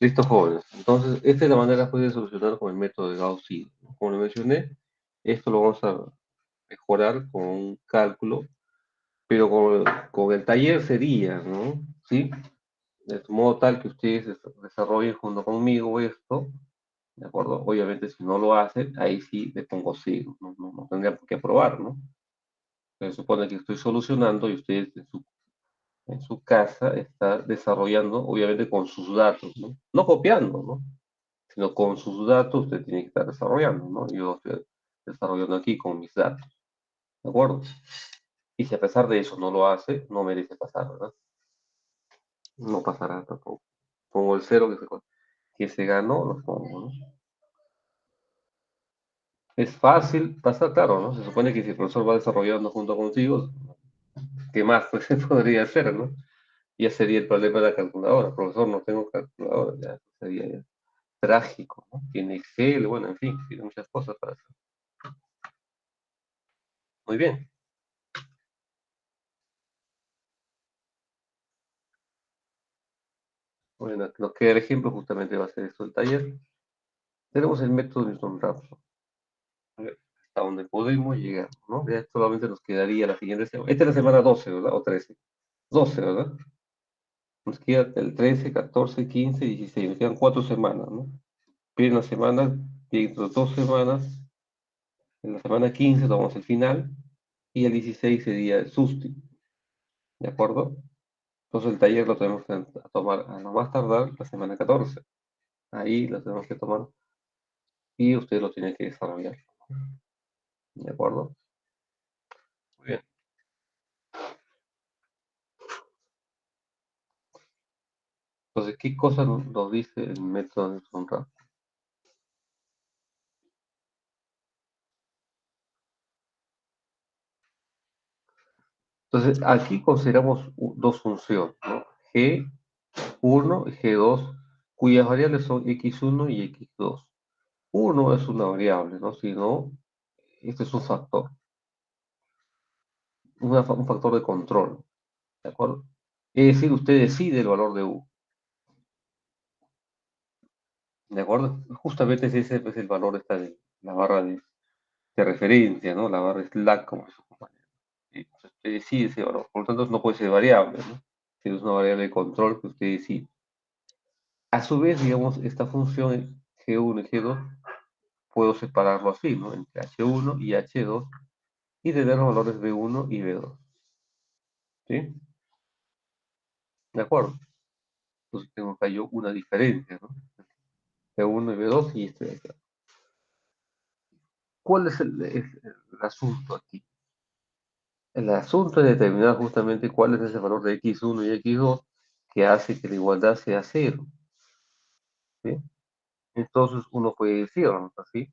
Listo, jóvenes. Entonces, esta es la manera pues, de solucionar con el método de Gauss-Seidel, ¿no? Como le mencioné, esto lo vamos a mejorar con un cálculo, pero con el taller sería, ¿no? ¿Sí? De modo tal que ustedes desarrollen junto conmigo esto, ¿de acuerdo? Obviamente, si no lo hacen, ahí sí le pongo cero, no tendrían por qué aprobar, ¿no? Se supone que estoy solucionando y ustedes en su casa están desarrollando, obviamente, con sus datos, ¿no? No copiando, ¿no? Sino con sus datos usted tiene que estar desarrollando, ¿no? Yo estoy desarrollando aquí con mis datos, ¿de acuerdo? Y si a pesar de eso no lo hace, no merece pasar, ¿verdad? No pasará tampoco. Pongo el cero que se ganó, lo pongo, ¿no? Es fácil pasar, claro, ¿no? Se supone que si el profesor va desarrollando junto contigo, ¿qué más pues, se podría hacer, ¿no? Ya sería el problema de la calculadora. Profesor, no tengo calculadora, ya sería ya trágico, ¿no? Tiene Excel, bueno, en fin, tiene muchas cosas para hacer. Muy bien. Bueno, nos queda el ejemplo, justamente va a ser esto el taller. Tenemos el método Newton-Raphson. A ver, hasta donde podemos llegar, ¿no? Ya solamente nos quedaría la siguiente semana. Esta es la semana 12, ¿verdad? O 13. 12, ¿verdad? Nos queda el 13, 14, 15, 16. Nos quedan 4 semanas, ¿no? Primera semana, dentro de 2 semanas, en la semana 15 tomamos el final y el 16 sería el susti, ¿de acuerdo? Entonces el taller lo tenemos que tomar a lo más tardar la semana 14. Ahí lo tenemos que tomar y usted lo tiene que desarrollar, ¿de acuerdo? Muy bien. Entonces, ¿qué cosa nos dice el método de Newton-Raphson? Entonces, aquí consideramos dos funciones, ¿no? G1 y G2, cuyas variables son x1 y x2. Uno es una variable, ¿no? Sino, este es un factor, un factor de control, ¿de acuerdo? Es decir, usted decide el valor de U, ¿de acuerdo? Justamente ese es el valor de la barra de referencia, ¿no? La barra slack, como se llama. Y usted decide ese valor, por lo tanto no puede ser variable, ¿no? Si es una variable de control que usted decide. A su vez, digamos, esta función G1 y G2 puedo separarlo así, ¿no? Entre H1 y H2 y tener los valores B1 y B2, ¿sí? ¿De acuerdo? Entonces tengo acá yo una diferencia, ¿no? B1 y B2 y este de acá. ¿Cuál es el asunto aquí? El asunto es determinar justamente cuál es ese valor de X1 y X2 que hace que la igualdad sea cero, ¿sí? Entonces uno puede decir, ¿no? Así,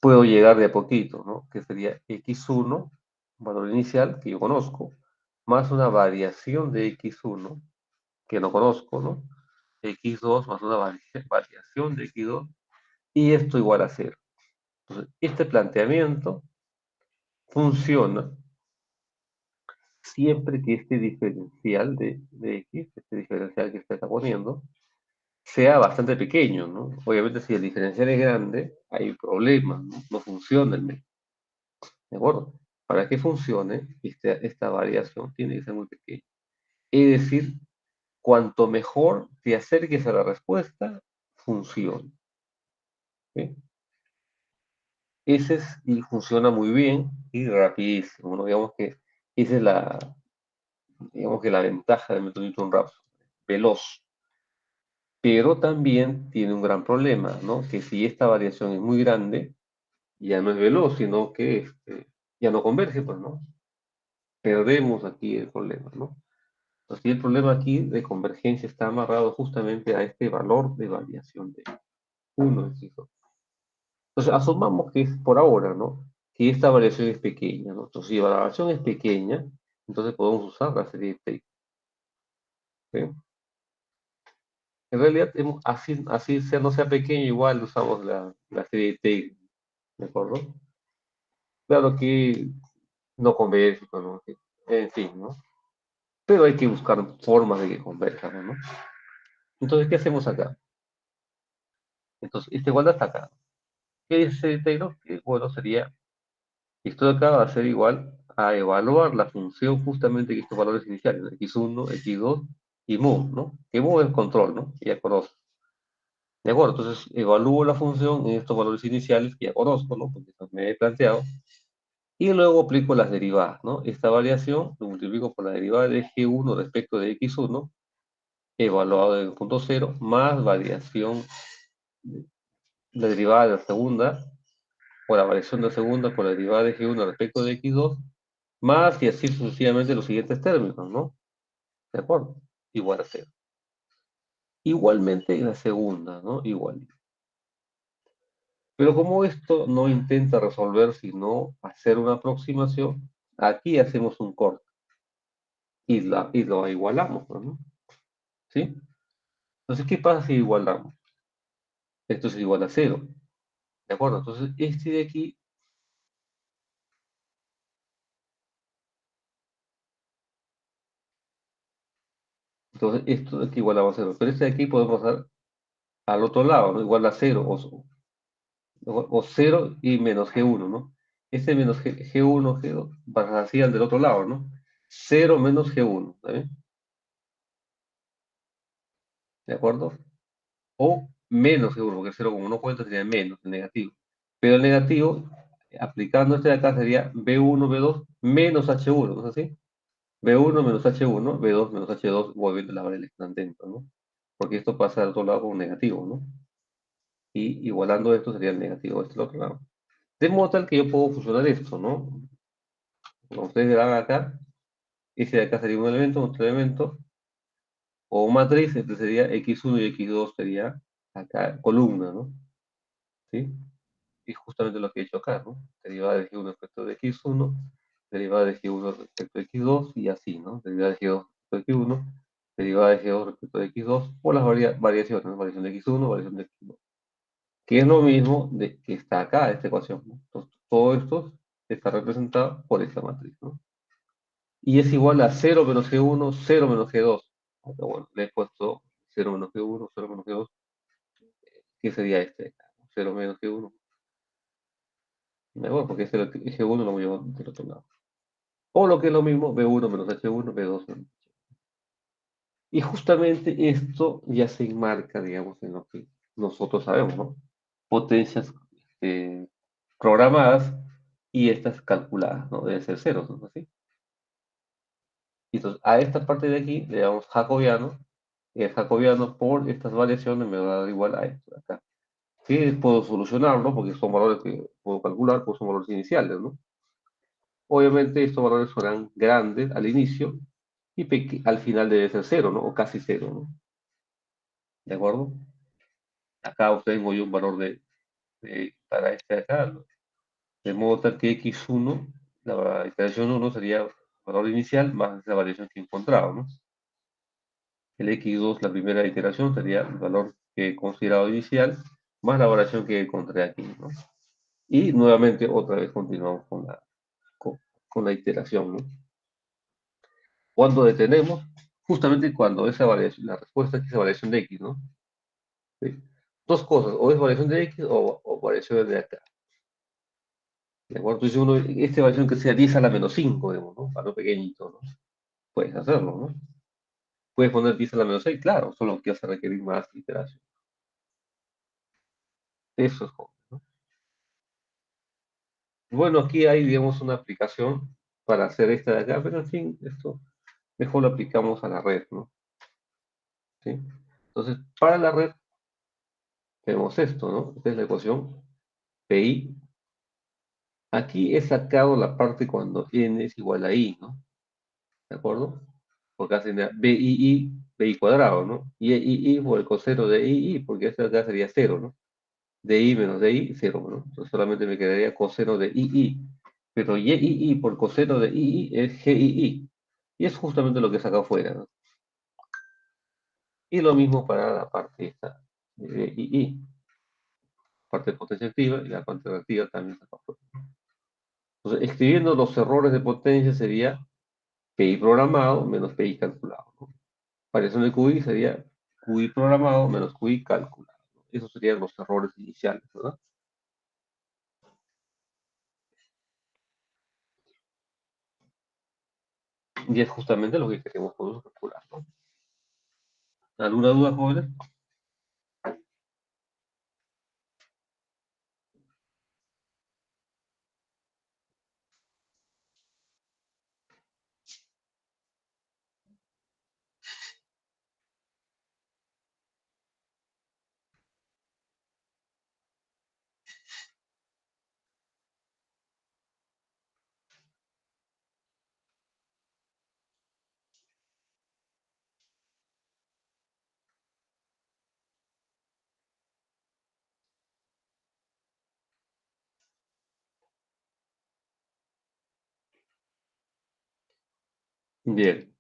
puedo llegar de a poquito, ¿no? Que sería x1, valor inicial que yo conozco, más una variación de x1 que no conozco, ¿no? X2 más una variación de x2 y esto igual a cero. Entonces, este planteamiento funciona siempre que este diferencial de x, este diferencial que se está poniendo, sea bastante pequeño, ¿no? Obviamente si el diferencial es grande, hay problemas, ¿no? No funciona el método. ¿De acuerdo? Para que funcione, esta variación tiene que ser muy pequeña. Es decir, cuanto mejor te acerques a la respuesta, funciona. ¿Sí? Y funciona muy bien y rapidísimo, ¿no? Esa es digamos que la ventaja del método Newton-Raphson. Veloz. Pero también tiene un gran problema, ¿no? Que si esta variación es muy grande, ya no es veloz, sino que ya no converge, pues, ¿no? Perdemos aquí el problema, ¿no? Entonces, el problema aquí de convergencia está amarrado justamente a este valor de variación de 1. Entonces, asumamos que es por ahora, ¿no? Que esta variación es pequeña, ¿no? Entonces, si la variación es pequeña, entonces podemos usar la serie de Taylor, ¿sí? En realidad, así sea, no sea pequeño, igual usamos la serie de Taylor, ¿de acuerdo? Claro que no converge, pues, ¿no? En fin, ¿no? Pero hay que buscar formas de que converjan, ¿no? Entonces, ¿qué hacemos acá? Entonces, esta igualdad está acá. ¿Qué dice Taylor? Que, bueno, sería, esto de acá va a ser igual a evaluar la función justamente que estos valores iniciales, ¿no? X1, X2 y mu, ¿no? Que mu es control, ¿no? Que ya conozco. De acuerdo, entonces evalúo la función en estos valores iniciales que ya conozco, ¿no? Porque eso me he planteado. Y luego aplico las derivadas, ¿no? Esta variación lo multiplico por la derivada de G1 respecto de X1, evaluado en el punto cero, más variación, la derivada de la segunda, o la variación de la segunda por la derivada de G1 respecto de X2, más y así sucesivamente los siguientes términos, ¿no? ¿De acuerdo? Igual a cero. Igualmente en la segunda, ¿no? Igual. Pero como esto no intenta resolver, sino hacer una aproximación, aquí hacemos un corte y lo igualamos, ¿no? ¿Sí? Entonces, ¿qué pasa si igualamos? Esto es igual a cero, ¿de acuerdo? Entonces, este de aquí, entonces esto de aquí igualamos a cero, pero este de aquí podemos pasar al otro lado, ¿no? Igual a cero, o cero y menos G1, ¿no? Este menos G1, G2, pasa así al del otro lado, ¿no? Cero menos G1, ¿está bien? ¿De acuerdo? O menos G1, porque cero como no cuenta sería menos, el negativo. Pero el negativo, aplicando este de acá, sería B1, B2 menos H1, ¿no es así? B1 menos H1, B2 menos H2, volviendo a la variable dentro, ¿no? Porque esto pasa al otro lado como negativo, ¿no? Y igualando esto sería el negativo de este otro lado. De modo tal que yo puedo fusionar esto, ¿no? Como ustedes verán acá, ese de acá sería un elemento, otro elemento, o matriz, este sería X1 y X2 sería acá columna, ¿no? ¿Sí? Y justamente lo que he hecho acá, ¿no? Derivada de G1 respecto de X1, derivada de G1 respecto de X2 y así, ¿no? Derivada de G2 respecto de X1, derivada de G2 respecto de X2, o las variaciones, ¿no? Variación de X1, variación de X2, que es lo mismo de que está acá, esta ecuación, ¿no? Entonces, todo esto está representado por esta matriz, ¿no? Y es igual a cero menos G1, cero menos G2. Pero bueno, le he puesto cero menos G1, cero menos G2, que sería este de acá, ¿no? 0 menos G1. Mejor, porque este G1 lo voy a llevar del otro lado. O lo que es lo mismo, B1 menos H1, B2 menos H1. Y justamente esto ya se enmarca, digamos, en lo que nosotros sabemos, ¿no? Potencias eh, programadas y estas calculadas, ¿no? Deben ser ceros, ¿no? Así. Y entonces, a esta parte de aquí le damos jacobiano, y el jacobiano por estas variaciones me va a dar igual a esto de acá. Sí, puedo solucionarlo porque son valores que puedo calcular, pues son valores iniciales, ¿no? Obviamente estos valores serán grandes al inicio y al final debe ser cero, ¿no? O casi cero, ¿no? ¿De acuerdo? Acá obtengo yo un valor para este de acá, ¿no? De modo tal que x1, la iteración 1 sería el valor inicial más la variación que he encontrado, ¿no? El x2, la primera iteración, sería el valor que he considerado inicial más la variación que encontré aquí, ¿no? Y nuevamente otra vez continuamos con, con la iteración, ¿no? Cuando detenemos, justamente cuando esa variación, la respuesta es que es variación de x, ¿no? ¿Sí? Dos cosas, o es variación de x o variación de acá. ¿De acuerdo? Entonces uno, esta variación que sea 10 a la menos 5, digamos, ¿no? Para lo pequeñito, ¿no? Puedes hacerlo, ¿no? Puedes poner 10 a la menos 6, claro, solo que vas a requerir más iteración. Eso es joven, ¿no? Bueno, aquí hay, digamos, una aplicación para hacer esta de acá, pero en fin, esto mejor lo aplicamos a la red, ¿no? ¿Sí? Entonces, para la red tenemos esto, ¿no? Esta es la ecuación PI. Aquí he sacado la parte cuando n es igual a i, ¿no? ¿De acuerdo? Porque hacen BI cuadrado, ¿no? Y I por el coseno de I, porque esto acá sería cero, ¿no? DI menos DI, cero, ¿no? Entonces solamente me quedaría coseno de I. Pero YII por coseno de I es GII. Y es justamente lo que saca afuera, ¿no? Y lo mismo para la parte esta de II. Parte de potencia activa y la parte reactiva también saca afuera. Entonces, escribiendo los errores de potencia sería PI programado menos PI calculado, ¿no? Variación de QI sería QI programado menos QI calculado. Esos serían los errores iniciales, ¿verdad? Y es justamente lo que queremos poder calcular, ¿no? ¿Alguna duda, jóvenes? Bien.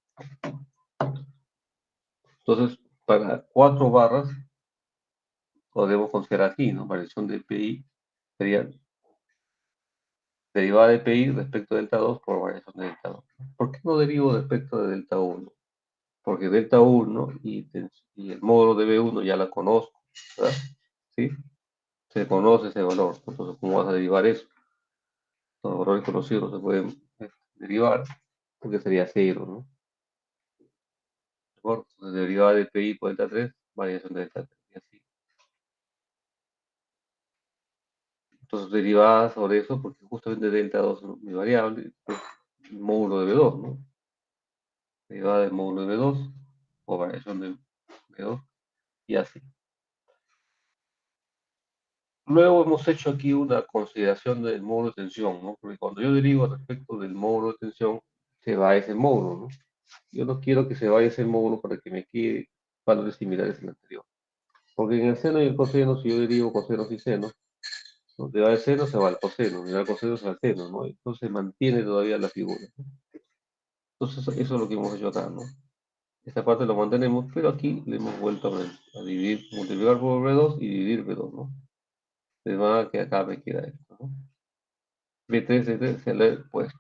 Entonces, para 4 barras, podemos considerar aquí, ¿no? Variación de PI sería derivada de PI respecto de delta 2 por variación de delta 2. ¿Por qué no derivo respecto de delta 1? Porque delta 1 y el módulo de B1 ya la conozco, ¿verdad? ¿Sí? Se conoce ese valor. Entonces, ¿cómo vas a derivar eso? Los valores conocidos no se pueden derivar porque sería 0, ¿no? ¿De acuerdo? Entonces, derivada de PI por delta 3, variación de delta 3. Y así. Entonces, derivada sobre eso, porque justamente delta 2 es mi variable, pues, el módulo de B2, ¿no? Derivada del módulo de B2 o variación de B2 y así. Luego hemos hecho aquí una consideración del módulo de tensión, ¿no? Porque cuando yo derivo respecto del módulo de tensión, se va ese módulo, ¿no? Yo no quiero que se vaya ese módulo para que me quede valores similares al anterior. Porque en el seno y el coseno, si yo derivo cosenos y senos, donde va el seno se va al coseno, y al coseno se va al seno, ¿no? Entonces mantiene todavía la figura, ¿no? Entonces eso es lo que hemos hecho acá, ¿no? Esta parte lo mantenemos, pero aquí le hemos vuelto a dividir, multiplicar por B2 y dividir B2, ¿no? De manera que acá me queda esto, ¿no? B3 se lo he puesto.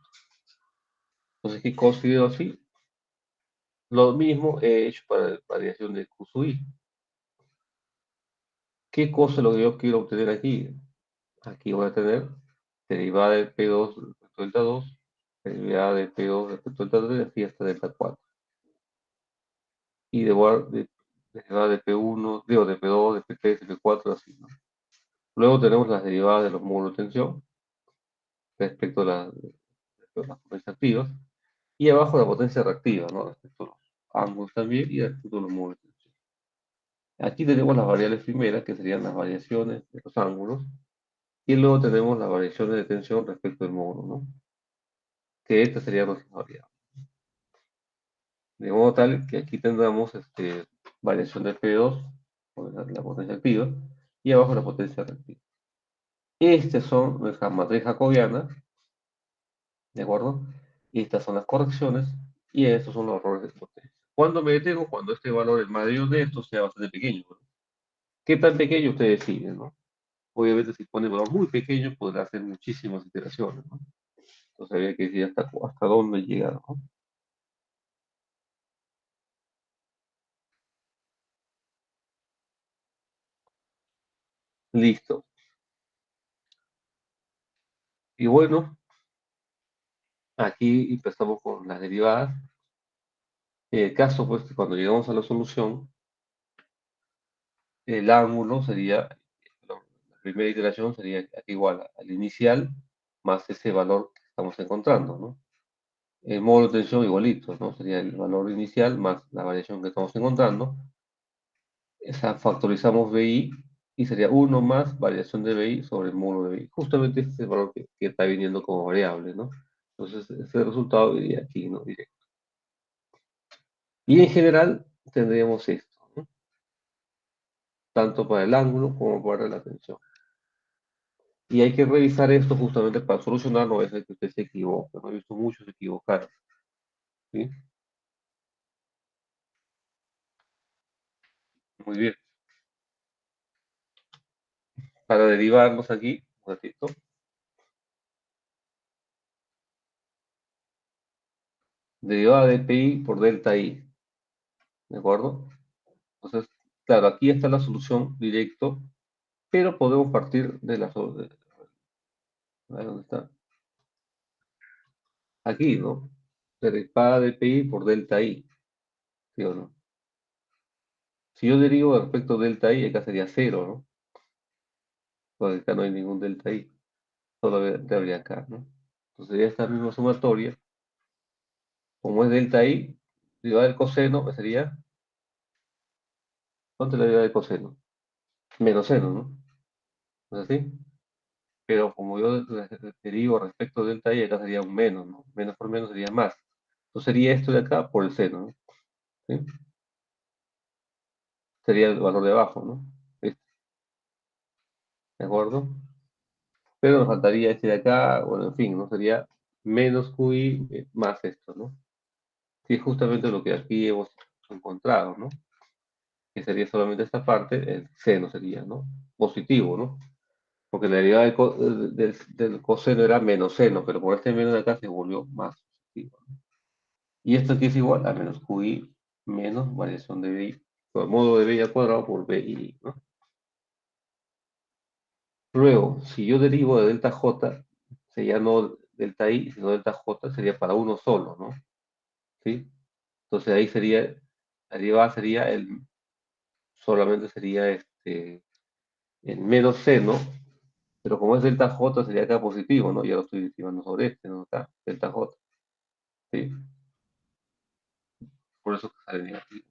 Entonces, ¿qué considero así? Lo mismo he hecho para la variación de Q sub I. ¿Qué cosa es lo que yo quiero obtener aquí? Aquí voy a tener derivada de P2 respecto a delta 2, derivada de P2 respecto a delta 3 y hasta delta 4. Y derivada de P1, digo, de P2, de P3, de P4, así, ¿no? Luego tenemos las derivadas de los módulos de tensión respecto a las potencias activas. Y abajo la potencia reactiva, ¿no? Respecto a los ángulos también y respecto a los módulos de tensión. Aquí tenemos las variables primeras, que serían las variaciones de los ángulos, y luego tenemos las variaciones de tensión respecto al módulo, ¿no? Que estas serían nuestras variables. De modo tal que aquí tendremos variación de P2, la potencia activa, y abajo la potencia reactiva. Estas son nuestras matriz jacobianas, ¿de acuerdo? Y estas son las correcciones, y estos son los errores de potencia. ¿Cuándo me detengo? Cuando este valor, el mayor de estos, sea bastante pequeño, ¿no? ¿Qué tan pequeño? Usted decide, ¿no? Obviamente, si pone un valor muy pequeño, podrá hacer muchísimas iteraciones, ¿no? Entonces habría que decir hasta dónde llegar, ¿no? Listo. Y bueno, aquí empezamos con las derivadas. En el caso, pues, que cuando llegamos a la solución, el ángulo sería, la primera iteración sería aquí igual al inicial más ese valor que estamos encontrando, ¿no? El módulo de tensión igualito, ¿no? Sería el valor inicial más la variación que estamos encontrando. Esa factorizamos BI y sería 1 más variación de BI sobre el módulo de BI. Justamente este es el valor que está viniendo como variable, ¿no? Entonces, ese resultado iría aquí, ¿no? Directo. Y en general tendríamos esto, ¿no? Tanto para el ángulo como para la tensión. Y hay que revisar esto justamente para solucionar, no es que usted se equivoque, no he visto muchos equivocar, ¿sí? Muy bien. Para derivarnos aquí, un ratito, derivada de pi por delta i, ¿de acuerdo? Entonces, claro, aquí está la solución directo, pero podemos partir de la... a ver, ¿dónde está? Aquí, ¿no? Derivada de pi por delta i, ¿sí o no? Si yo derivo respecto a delta i, acá sería cero, ¿no? Porque acá no hay ningún delta i, solo habría acá, ¿no? Entonces sería esta misma sumatoria, como es delta i, derivada del coseno, pues sería, ¿cuánto es la derivada del coseno? Menos seno, ¿no? ¿No es así? Pero como yo derivo respecto a delta i, acá sería un menos, ¿no? Menos por menos sería más. Entonces sería esto de acá por el seno, ¿no? ¿Sí? Sería el valor de abajo, ¿no? Este, ¿de acuerdo? Pero nos faltaría este de acá, bueno, en fin, ¿no? Sería menos QI más esto, ¿no? Que es justamente lo que aquí hemos encontrado, ¿no? Que sería solamente esta parte, el seno sería, ¿no? Positivo, ¿no? Porque la derivada del coseno era menos seno, pero por este menos de acá se volvió más positivo, ¿no? Y esto aquí es igual a menos QI menos variación de BI, por modo de BI al cuadrado por BI, ¿no? Luego, si yo derivo de delta J, sería no delta I, sino delta J, sería para uno solo, ¿no? ¿Sí? Entonces ahí sería, la derivada sería solamente sería el menos seno, pero como es delta J sería acá positivo, ¿no? Ya lo estoy derivando sobre este, ¿no? Acá, delta J, ¿sí? Por eso que sale negativo.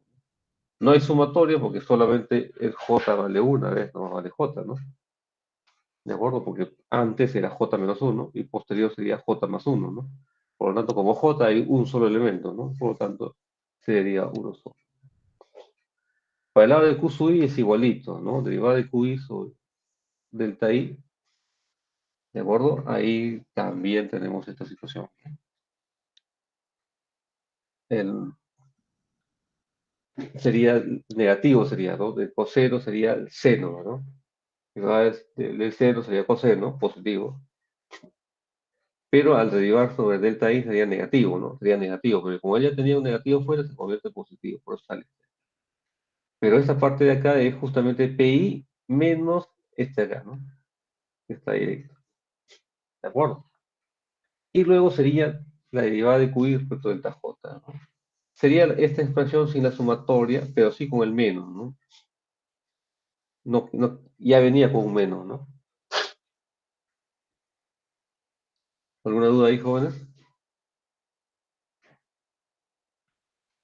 No hay sumatoria porque solamente el J vale una vez, no vale J, ¿no? ¿De acuerdo? Porque antes era J menos uno y posterior sería J más uno, ¿no? Por lo tanto, como J hay un solo elemento, ¿no? Por lo tanto, sería uno solo. Para el lado de Q sub i es igualito, ¿no? Derivada de QI sobre delta I, ¿de acuerdo? Ahí también tenemos esta situación. El, sería negativo, sería, ¿no? De coseno sería el seno, ¿no? Derivada del seno sería coseno, positivo. Pero al derivar sobre delta I sería negativo, ¿no? Sería negativo, pero como ella tenía un negativo fuera, se convierte en positivo, por eso sale. Pero esta parte de acá es justamente PI menos este acá, ¿no? Que está directo, ¿de acuerdo? Y luego sería la derivada de QI respecto a delta J, ¿no? Sería esta expresión sin la sumatoria, pero sí con el menos, ¿no? Ya venía con un menos, ¿no? ¿Alguna duda ahí, jóvenes?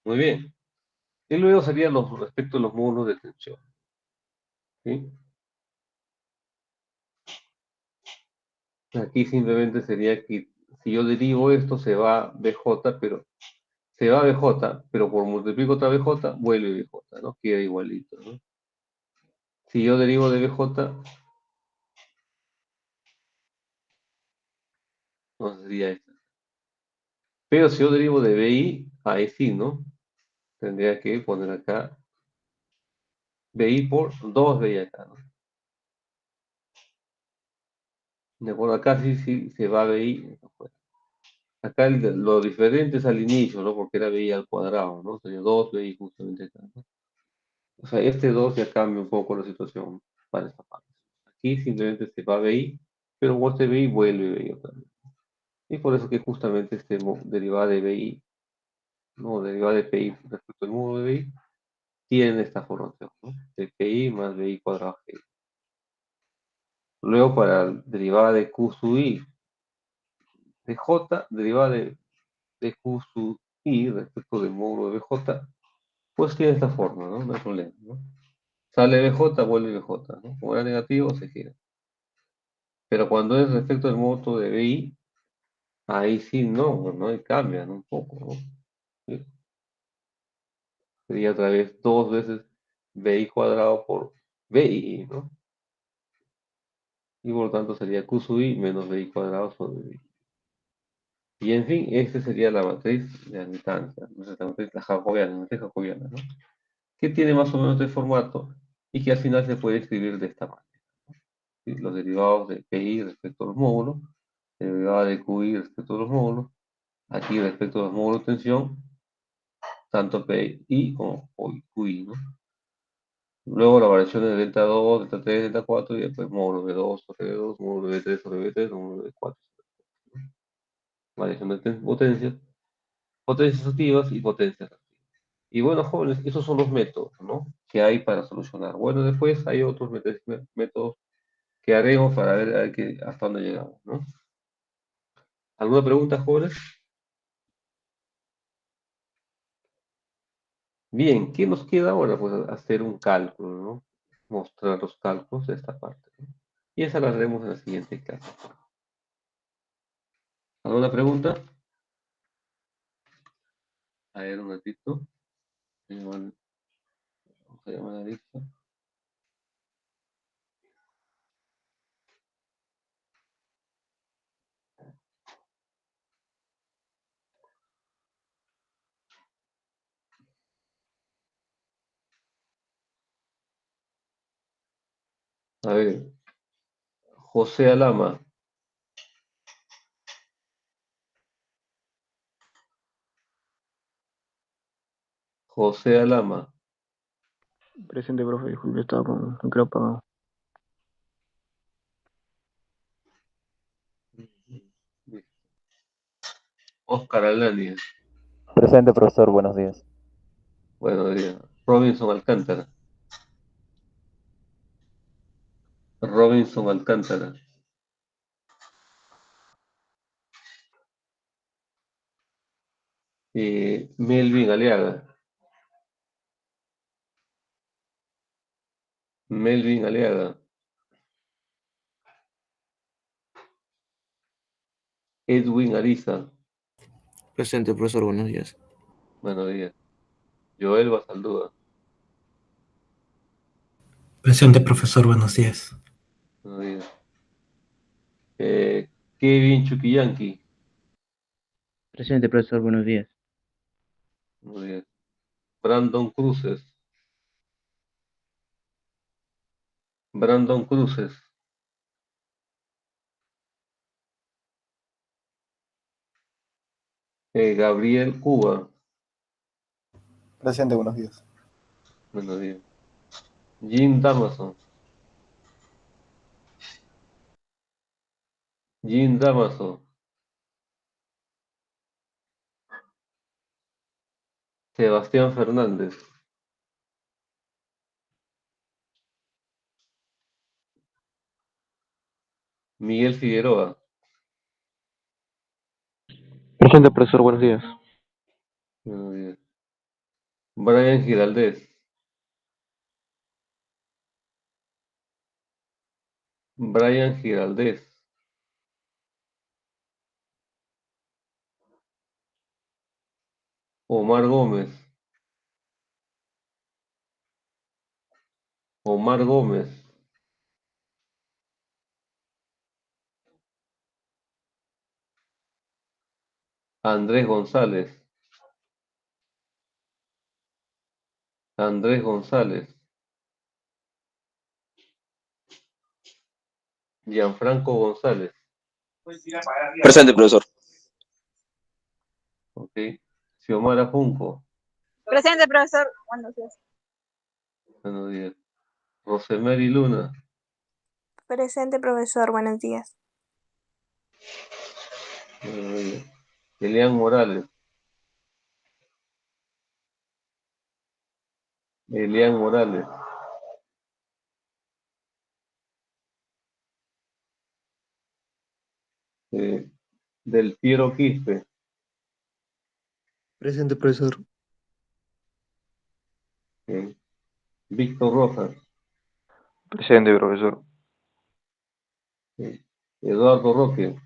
Muy bien. Y luego serían los respecto a los módulos de tensión, ¿sí? Aquí simplemente sería que si yo derivo esto, se va BJ, pero se va BJ, pero por multiplico otra BJ, vuelve BJ, ¿no? Queda igualito, ¿no? Si yo derivo de BJ, no sería esto. Pero si yo derivo de BI, ahí sí, ¿no? Tendría que poner acá BI por 2BI acá, ¿no? De acuerdo, acá sí se va BI. Acá lo diferente es al inicio, ¿no? Porque era BI al cuadrado, ¿no? Sería 2BI justamente acá, ¿no? O sea, este 2 ya cambia un poco la situación para esta parte. Aquí simplemente se va BI, pero con este BI vuelve BI otra vez. Y por eso que justamente este derivada de BI, no, derivada de PI respecto al módulo de BI, tiene esta formación, ¿no? De PI más BI cuadrado G. Luego para la derivada de Q sub I de J, derivada de Q sub I respecto del módulo de BJ, pues tiene esta forma, ¿no? No hay problema, ¿no? Sale BJ, vuelve BJ, ¿no? Como era negativo, se gira. Pero cuando es respecto del módulo de BI, ahí sí no, ahí cambia, ¿no? Un poco, ¿no? ¿Sí? Sería otra vez dos veces BI cuadrado por BI, ¿no? Y por lo tanto sería Q sub I menos BI cuadrado sobre BI. Y en fin, esta sería la matriz de admitancia, nuestra matriz, la matriz jacobiana, ¿no? Que tiene más o menos este formato y que al final se puede escribir de esta manera, ¿sí? Los derivados de PI respecto a los módulos, derivada de QI respecto a los módulos, aquí respecto a los módulos de tensión, tanto PI como QI, ¿no? Luego las variaciones de delta 2, delta 3, delta 4 y después módulo B2 sobre B2, módulo B3 sobre B3, módulo B4. Variación de potencias, potencias activas y potencias activas. Y bueno, jóvenes, esos son los métodos, ¿no? Que hay para solucionar. Bueno, después hay otros métodos que haremos para ver, hasta dónde llegamos, ¿no? ¿Alguna pregunta, jóvenes? Bien, ¿qué nos queda ahora? Pues hacer un cálculo, ¿no? Mostrar los cálculos de esta parte, ¿no? Y esa la haremos en la siguiente clase. ¿Alguna pregunta? A ver, un ratito. Vamos a llamar a Dixon. A ver, José Alama. José Alama. Presente, profe, disculpe, estaba con el micro apagado. Oscar Alani. Presente, profesor, buenos días. Buenos días. Robinson Alcántara. Robinson Alcántara. Melvin Aliaga. Melvin Aliaga. Edwin Ariza. Presente, profesor, buenos días. Buenos días. Joel Basaldúa. Presente, profesor, buenos días. Buenos días. Kevin Chuquillanqui. Presente, profesor, buenos días. Buenos días. Brandon Cruces. Brandon Cruces. Gabriel Cuba. Presente, buenos días. Buenos días. Jim Damason. Jim Damason. Sebastián Fernández. Miguel Figueroa. Presente, profesor, buenos días. Buenos días. Brian Giraldez. Brian Giraldez. Omar Gómez. Omar Gómez. Andrés González. Andrés González. Gianfranco González. Presente, profesor. Ok. Xiomara Junco. Presente, profesor. Buenos días. Buenos días. Rosemary Luna. Presente, profesor. Buenos días. Buenos días. Elian Morales. Elian Morales. Del Piero Quispe. Presente, profesor. Víctor Rojas. Presente, profesor. Eduardo Roque.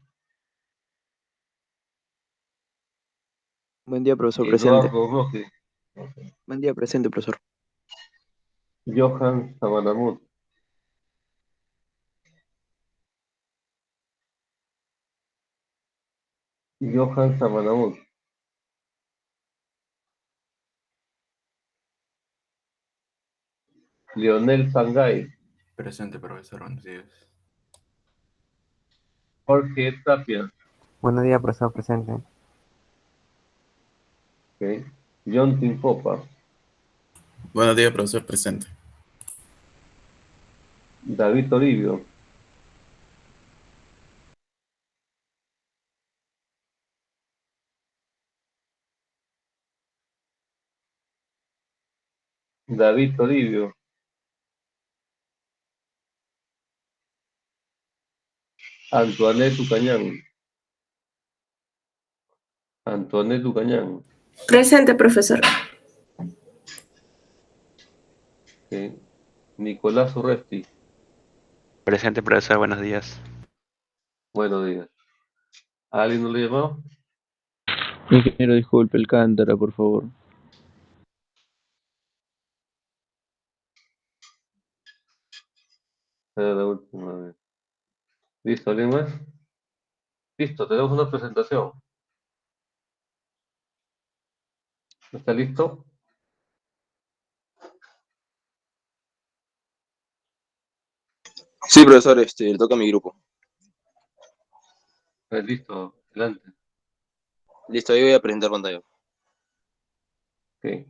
Buen día, profesor, presente. Eduardo Roque. Buen día, presente, profesor. Johan Sabanamut. Johan Sabanamut. Leonel Sangay. Presente, profesor, buenos días. Jorge Tapia. Buenos días, profesor, presente. John Timpopa. Buenos días, profesor, presente. David Toribio. David Toribio. Antoinette Ucañán. Antoinette Ucañán. Presente, profesor. Sí. Nicolás Urresti. Presente, profesor, buenos días. Buenos días. ¿Alguien no le llamó? Ingeniero, disculpe, el Cántara, por favor. Era la última vez. ¿Listo? ¿Alguien más? Listo, tenemos una presentación. ¿Está listo? Sí, profesor, le toca a mi grupo. Listo, adelante. Listo, ahí voy a presentar pantalla. Ok.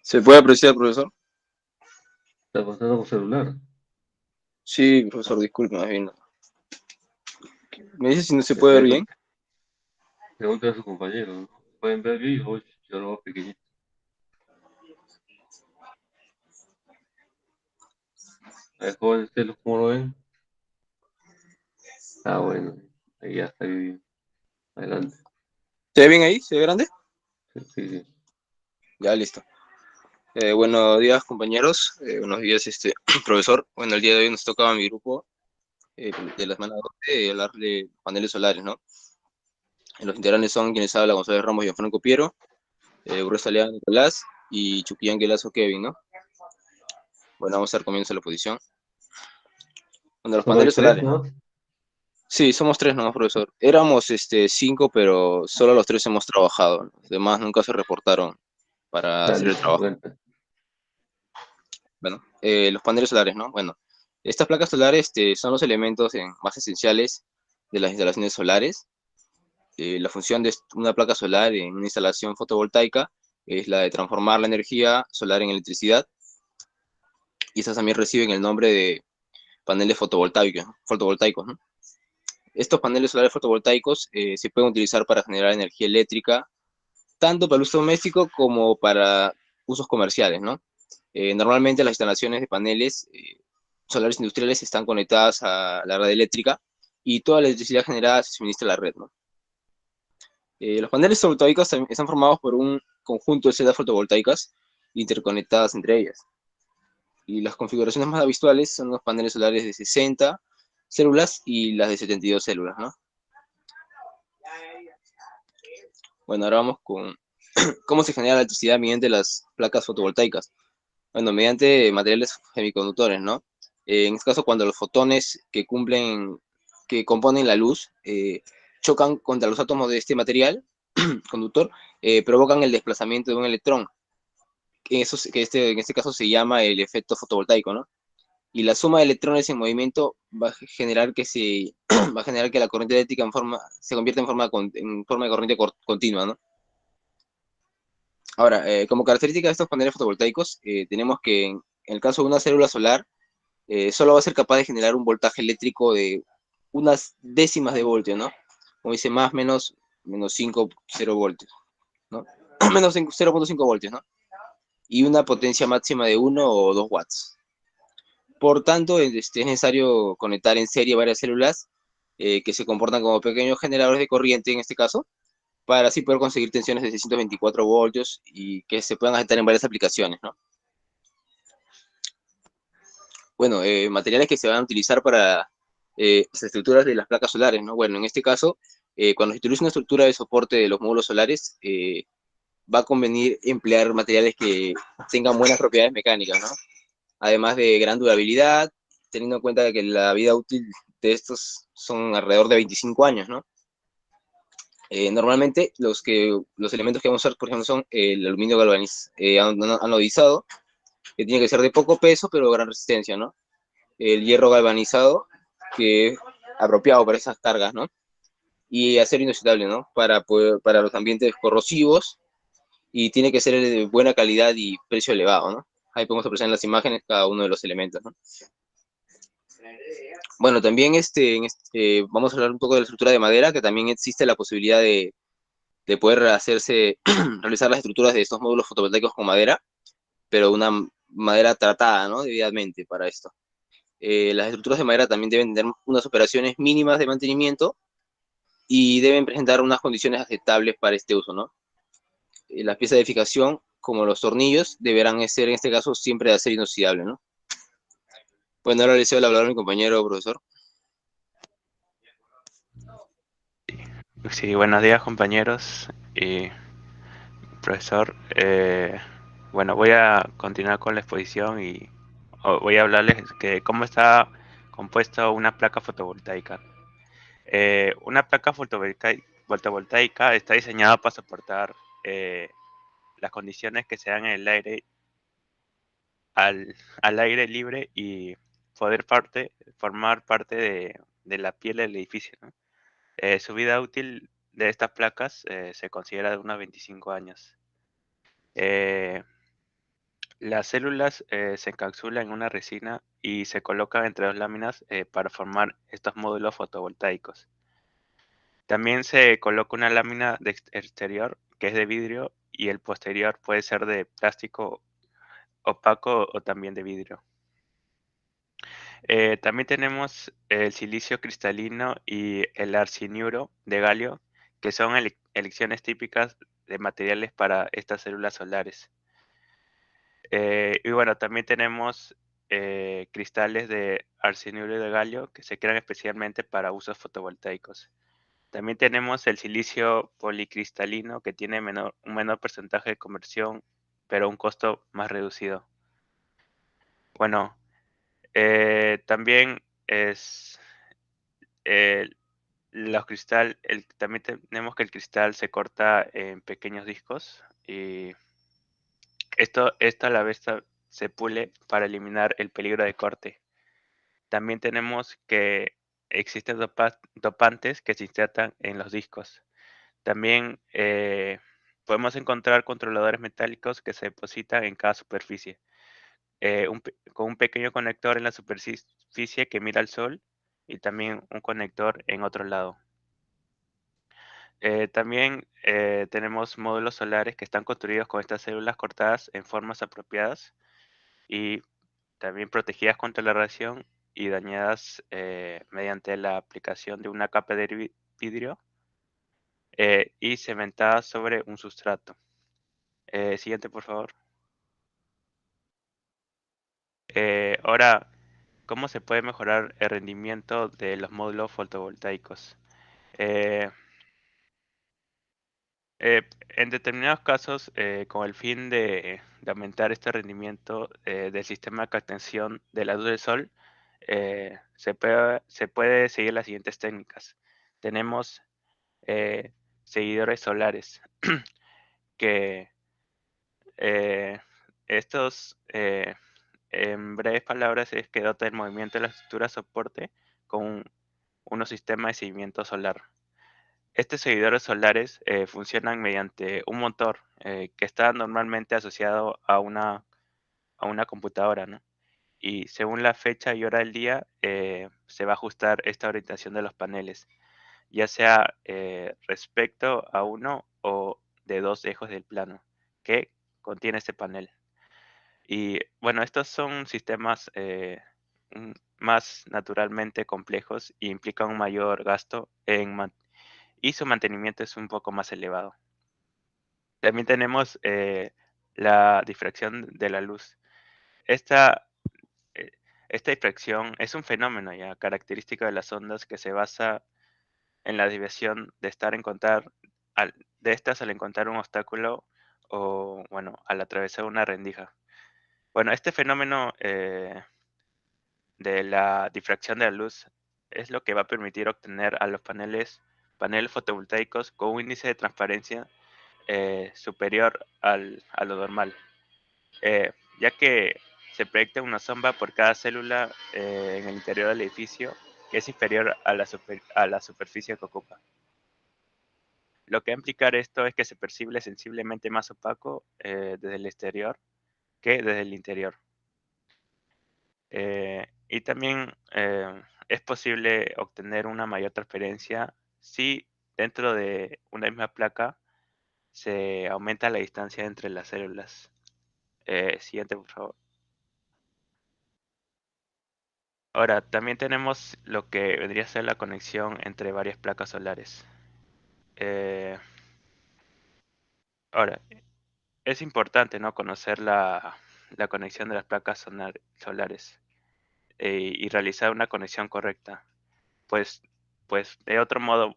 ¿Se puede apreciar, profesor? ¿Está pasando por celular? Sí, profesor, disculpe, más bien. ¿Me dice si no se puede ver bien? Pregúntale a su compañero, ¿no? ¿Pueden ver bien? Yo lo veo pequeñito. A ver, jóvenes, ¿ustedes cómo lo ven? Ah, bueno. Ahí ya está bien. Adelante. ¿Se ve bien ahí? ¿Se ve grande? Sí, sí, sí. Ya, listo. Buenos días, compañeros. Buenos días, profesor. Bueno, el día de hoy nos tocaba a mi grupo de la semana 12 hablar de paneles solares, ¿no? Los integrantes son quienes hablan: González Ramos, Gianfranco Piero, Burres Aliaga Nicolás y Chuquillán Guelazo Kevin, ¿no? Bueno, vamos a dar comienzo a la exposición. Bueno, los Solo hay paneles tres, solares, ¿no? ¿no? Sí, somos tres, ¿no, profesor? Éramos cinco, pero solo los tres hemos trabajado. Los demás nunca se reportaron para Ya, hacer el listo, trabajo. cuenta. Bueno, los paneles solares, ¿no? Bueno, estas placas solares son los elementos más esenciales de las instalaciones solares. La función de una placa solar en una instalación fotovoltaica es la de transformar la energía solar en electricidad, y estas también reciben el nombre de paneles fotovoltaicos, ¿no? Estos paneles solares fotovoltaicos se pueden utilizar para generar energía eléctrica, tanto para el uso doméstico como para usos comerciales, ¿no? Normalmente las instalaciones de paneles solares industriales están conectadas a la red eléctrica y toda la electricidad generada se suministra a la red, ¿no? Los paneles fotovoltaicos están formados por un conjunto de celdas fotovoltaicas interconectadas entre ellas. Y las configuraciones más habituales son los paneles solares de 60 células y las de 72 células, ¿no? Bueno, ahora vamos con cómo se genera la electricidad mediante las placas fotovoltaicas. Bueno, mediante materiales semiconductores, ¿no? En este caso, cuando los fotones que componen la luz, chocan contra los átomos de este material conductor, provocan el desplazamiento de un electrón, en este caso se llama el efecto fotovoltaico, ¿no? Y la suma de electrones en movimiento va a generar va a generar que la corriente eléctrica se convierta en forma de corriente continua, ¿no? Ahora, como característica de estos paneles fotovoltaicos, tenemos que en el caso de una célula solar, solo va a ser capaz de generar un voltaje eléctrico de unas décimas de voltio, ¿no? Como dice, menos 5, 0 voltios, ¿no? Menos 0,5 voltios, ¿no? Y una potencia máxima de 1 o 2 watts. Por tanto, es necesario conectar en serie varias células que se comportan como pequeños generadores de corriente en este caso, para así poder conseguir tensiones de 624 voltios y que se puedan aceptar en varias aplicaciones, ¿no? bueno, materiales que se van a utilizar para las estructuras de las placas solares, ¿no? Bueno, en este caso, cuando se utiliza una estructura de soporte de los módulos solares, va a convenir emplear materiales que tengan buenas propiedades mecánicas, ¿no? Además de gran durabilidad, teniendo en cuenta que la vida útil de estos son alrededor de 25 años, ¿no? Normalmente los elementos que vamos a usar, por ejemplo, son el aluminio anodizado, que tiene que ser de poco peso, pero de gran resistencia, ¿no? El hierro galvanizado, que es apropiado para esas cargas, ¿no? Y acero inoxidable, ¿no? Para los ambientes corrosivos, y tiene que ser de buena calidad y precio elevado, ¿no? Ahí podemos apreciar en las imágenes cada uno de los elementos, ¿no? Bueno, también vamos a hablar un poco de la estructura de madera, que también existe la posibilidad de poder realizar las estructuras de estos módulos fotovoltaicos con madera, pero una madera tratada, ¿no? Debidamente para esto. Las estructuras de madera también deben tener unas operaciones mínimas de mantenimiento y deben presentar unas condiciones aceptables para este uso, ¿no? Las piezas de fijación, como los tornillos, deberán ser en este caso siempre de acero inoxidable, ¿no? Bueno, ahora le cedo la palabra a mi compañero profesor. Sí, buenos días compañeros y profesor. Bueno, voy a continuar con la exposición y voy a hablarles de cómo está compuesta una placa fotovoltaica. Una placa fotovoltaica está diseñada para soportar las condiciones que se dan en el aire, al aire libre y poder formar parte de la piel del edificio, ¿no? Su vida útil de estas placas se considera de unos 25 años. Las células se encapsulan en una resina y se colocan entre dos láminas para formar estos módulos fotovoltaicos. También se coloca una lámina de exterior que es de vidrio y el posterior puede ser de plástico opaco o también de vidrio. También tenemos el silicio cristalino y el arseniuro de galio, que son elecciones típicas de materiales para estas células solares. Y bueno, también tenemos cristales de arseniuro de galio que se crean especialmente para usos fotovoltaicos. También tenemos el silicio policristalino que tiene un menor porcentaje de conversión, pero un costo más reducido. Bueno, también es también tenemos que el cristal se corta en pequeños discos y esto a la vez se pule para eliminar el peligro de corte. También tenemos que existen dopantes que se insertan en los discos. También podemos encontrar controladores metálicos que se depositan en cada superficie, con un pequeño conector en la superficie que mira al sol y también un conector en otro lado. También tenemos módulos solares que están construidos con estas células cortadas en formas apropiadas y también protegidas contra la radiación y dañadas mediante la aplicación de una capa de vidrio y cementada sobre un sustrato. Siguiente, por favor. Ahora, ¿cómo se puede mejorar el rendimiento de los módulos fotovoltaicos? En determinados casos, con el fin de aumentar este rendimiento del sistema de captación de la luz del sol, se puede seguir las siguientes técnicas. Tenemos seguidores solares, que estos, en breves palabras, es que dota el movimiento de la estructura soporte con unos sistemas de seguimiento solar. Estos seguidores solares funcionan mediante un motor que está normalmente asociado a una computadora, ¿no? Y según la fecha y hora del día, se va a ajustar esta orientación de los paneles, ya sea respecto a uno o de dos ejes del plano que contiene este panel. Y bueno, estos son sistemas más naturalmente complejos y implican un mayor gasto y su mantenimiento es un poco más elevado. También tenemos la difracción de la luz. Esta esta difracción es un fenómeno ya característico de las ondas que se basa en la desviación de de estas al encontrar un obstáculo o, bueno, al atravesar una rendija. Bueno, este fenómeno de la difracción de la luz es lo que va a permitir obtener a los paneles fotovoltaicos con un índice de transparencia superior a lo normal, ya que se proyecta una sombra por cada célula en el interior del edificio que es inferior a la superficie que ocupa. Lo que va a implicar esto es que se percibe sensiblemente más opaco desde el exterior que desde el interior. Y también es posible obtener una mayor transparencia si dentro de una misma placa se aumenta la distancia entre las células. Siguiente, por favor. Ahora, también tenemos lo que vendría a ser la conexión entre varias placas solares. Ahora, es importante, ¿no?, conocer la conexión de las placas solares y realizar una conexión correcta. Pues de otro modo,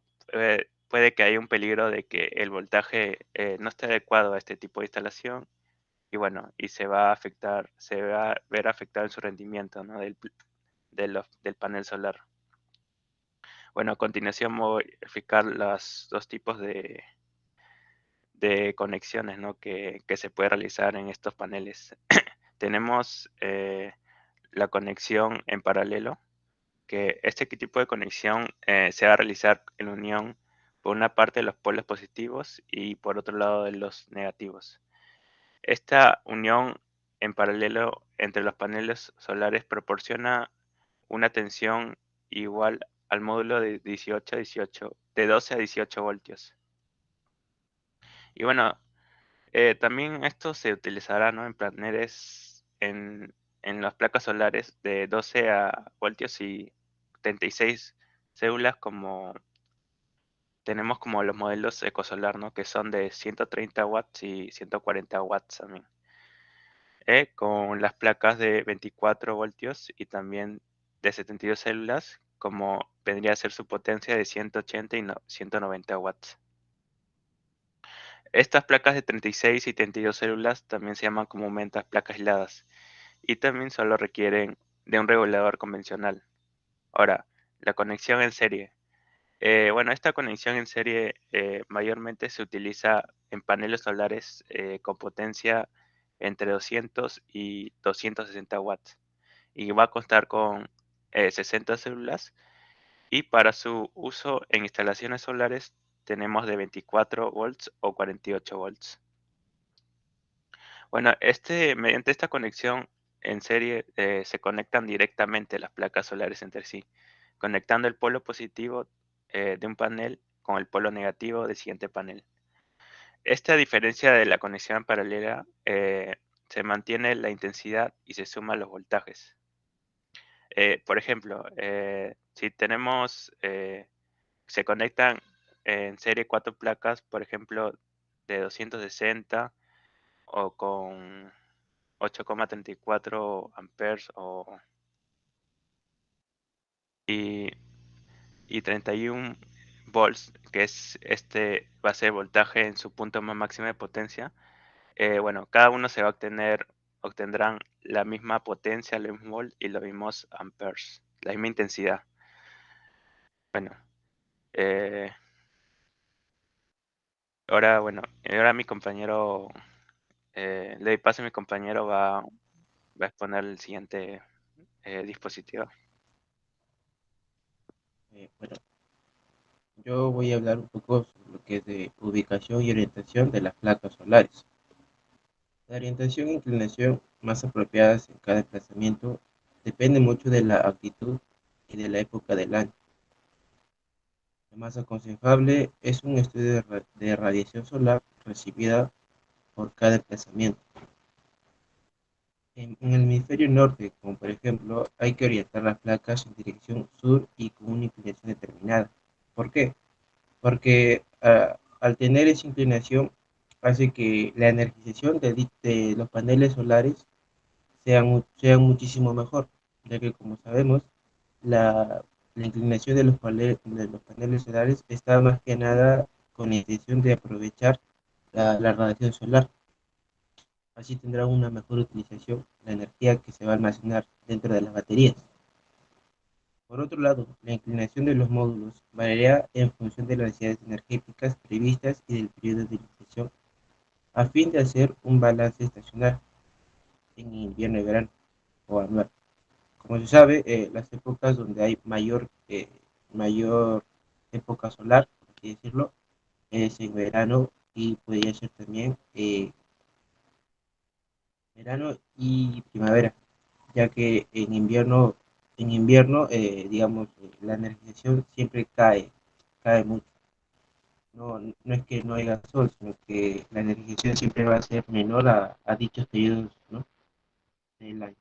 puede que haya un peligro de que el voltaje no esté adecuado a este tipo de instalación y bueno, y se va a ver afectado en su rendimiento, ¿no?, del panel solar. Bueno, a continuación voy a explicar los dos tipos de conexiones, ¿no?, que se puede realizar en estos paneles. Tenemos la conexión en paralelo, que este tipo de conexión se va a realizar en unión por una parte de los polos positivos y por otro lado de los negativos. Esta unión en paralelo entre los paneles solares proporciona una tensión igual al módulo de 12 a 18 voltios. Y bueno, también esto se utilizará, ¿no?, en paneles en las placas solares de 12 voltios y 36 células, como tenemos como los modelos Ecosolar, ¿no?, que son de 130 watts y 140 watts también. Con las placas de 24 voltios y también de 72 células, como vendría a ser su potencia de 180 y 190 watts. Estas placas de 36 y 32 células también se llaman comúnmente placas aisladas y también solo requieren de un regulador convencional. Ahora, la conexión en serie. Bueno, esta conexión en serie mayormente se utiliza en paneles solares con potencia entre 200 y 260 watts y va a constar con 60 células, y para su uso en instalaciones solares tenemos de 24 volts o 48 volts. Bueno, mediante esta conexión en serie se conectan directamente las placas solares entre sí, conectando el polo positivo de un panel con el polo negativo del siguiente panel. Esta diferencia de la conexión paralela se mantiene la intensidad y se suman los voltajes. Por ejemplo, si se conectan en serie 4 placas, por ejemplo, de 260 o con 8,34 amperes y 31 volts, que es este base de voltaje en su punto más máximo de potencia. Bueno, cada uno obtendrán la misma potencia, los mismos volts y los mismos amperes, la misma intensidad. Bueno, ahora mi compañero, le doy paso a mi compañero, va a exponer el siguiente dispositivo. Bueno, yo voy a hablar un poco sobre lo que es de ubicación y orientación de las placas solares. La orientación e inclinación más apropiadas en cada emplazamiento depende mucho de la altitud y de la época del año. Lo más aconsejable es un estudio de radiación solar recibida por cada emplazamiento. En el hemisferio norte, como por ejemplo, hay que orientar las placas en dirección sur y con una inclinación determinada. ¿Por qué? Porque al tener esa inclinación hace que la energización de los paneles solares sea muchísimo mejor. ya que como sabemos, la inclinación de los paneles solares está más que nada con la intención de aprovechar la radiación solar. Así tendrá una mejor utilización la energía que se va a almacenar dentro de las baterías. Por otro lado, la inclinación de los módulos variará en función de las necesidades energéticas previstas y del periodo de utilización, a fin de hacer un balance estacional en invierno y verano o anual. Como se sabe, las épocas donde hay mayor época solar, por así decirlo, es en verano y podría ser también verano y primavera, ya que en invierno, digamos, la energización siempre cae mucho. No es que no haya sol, sino que la energización siempre va a ser menor a dichos periodos, ¿no? del año.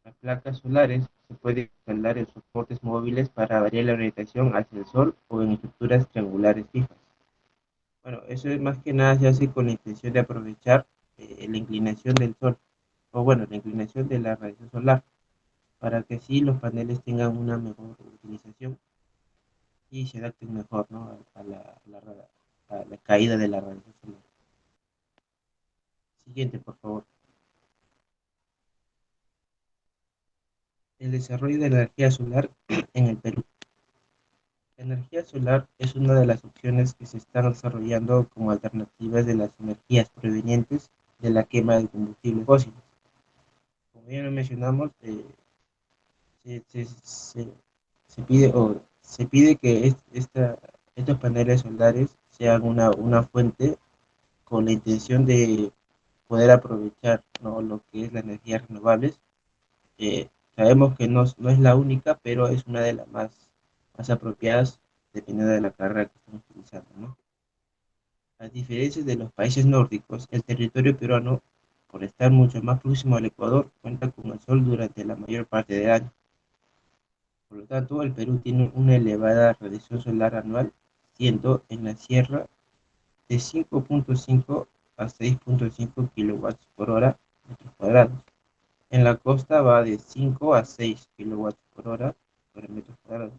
Las placas solares se pueden instalar en soportes móviles para variar la orientación hacia el sol o en estructuras triangulares fijas. Bueno, eso es más que nada se hace con la intención de aprovechar la inclinación del sol, o bueno, la inclinación de la radiación solar, para que así los paneles tengan una mejor utilización y se adapten mejor, ¿no? a la caída de la radiación solar. Siguiente, por favor. El desarrollo de la energía solar en el Perú. La energía solar es una de las opciones que se están desarrollando como alternativas de las energías provenientes de la quema de combustibles fósiles. Como ya lo mencionamos, se, se- se- se pide que estos paneles solares sean una fuente con la intención de poder aprovechar, ¿no? lo que es las energías renovables. Eh, Sabemos que no es la única, pero es una de las más apropiadas dependiendo de la carga que estamos utilizando, ¿no? A diferencia de los países nórdicos, el territorio peruano, por estar mucho más próximo al Ecuador, cuenta con el sol durante la mayor parte del año. Por lo tanto, el Perú tiene una elevada radiación solar anual, siendo en la sierra de 5.5 a 6.5 kilowatts por hora metros cuadrados. En la costa va de 5 a 6 kilowatts por hora por metro cuadrado.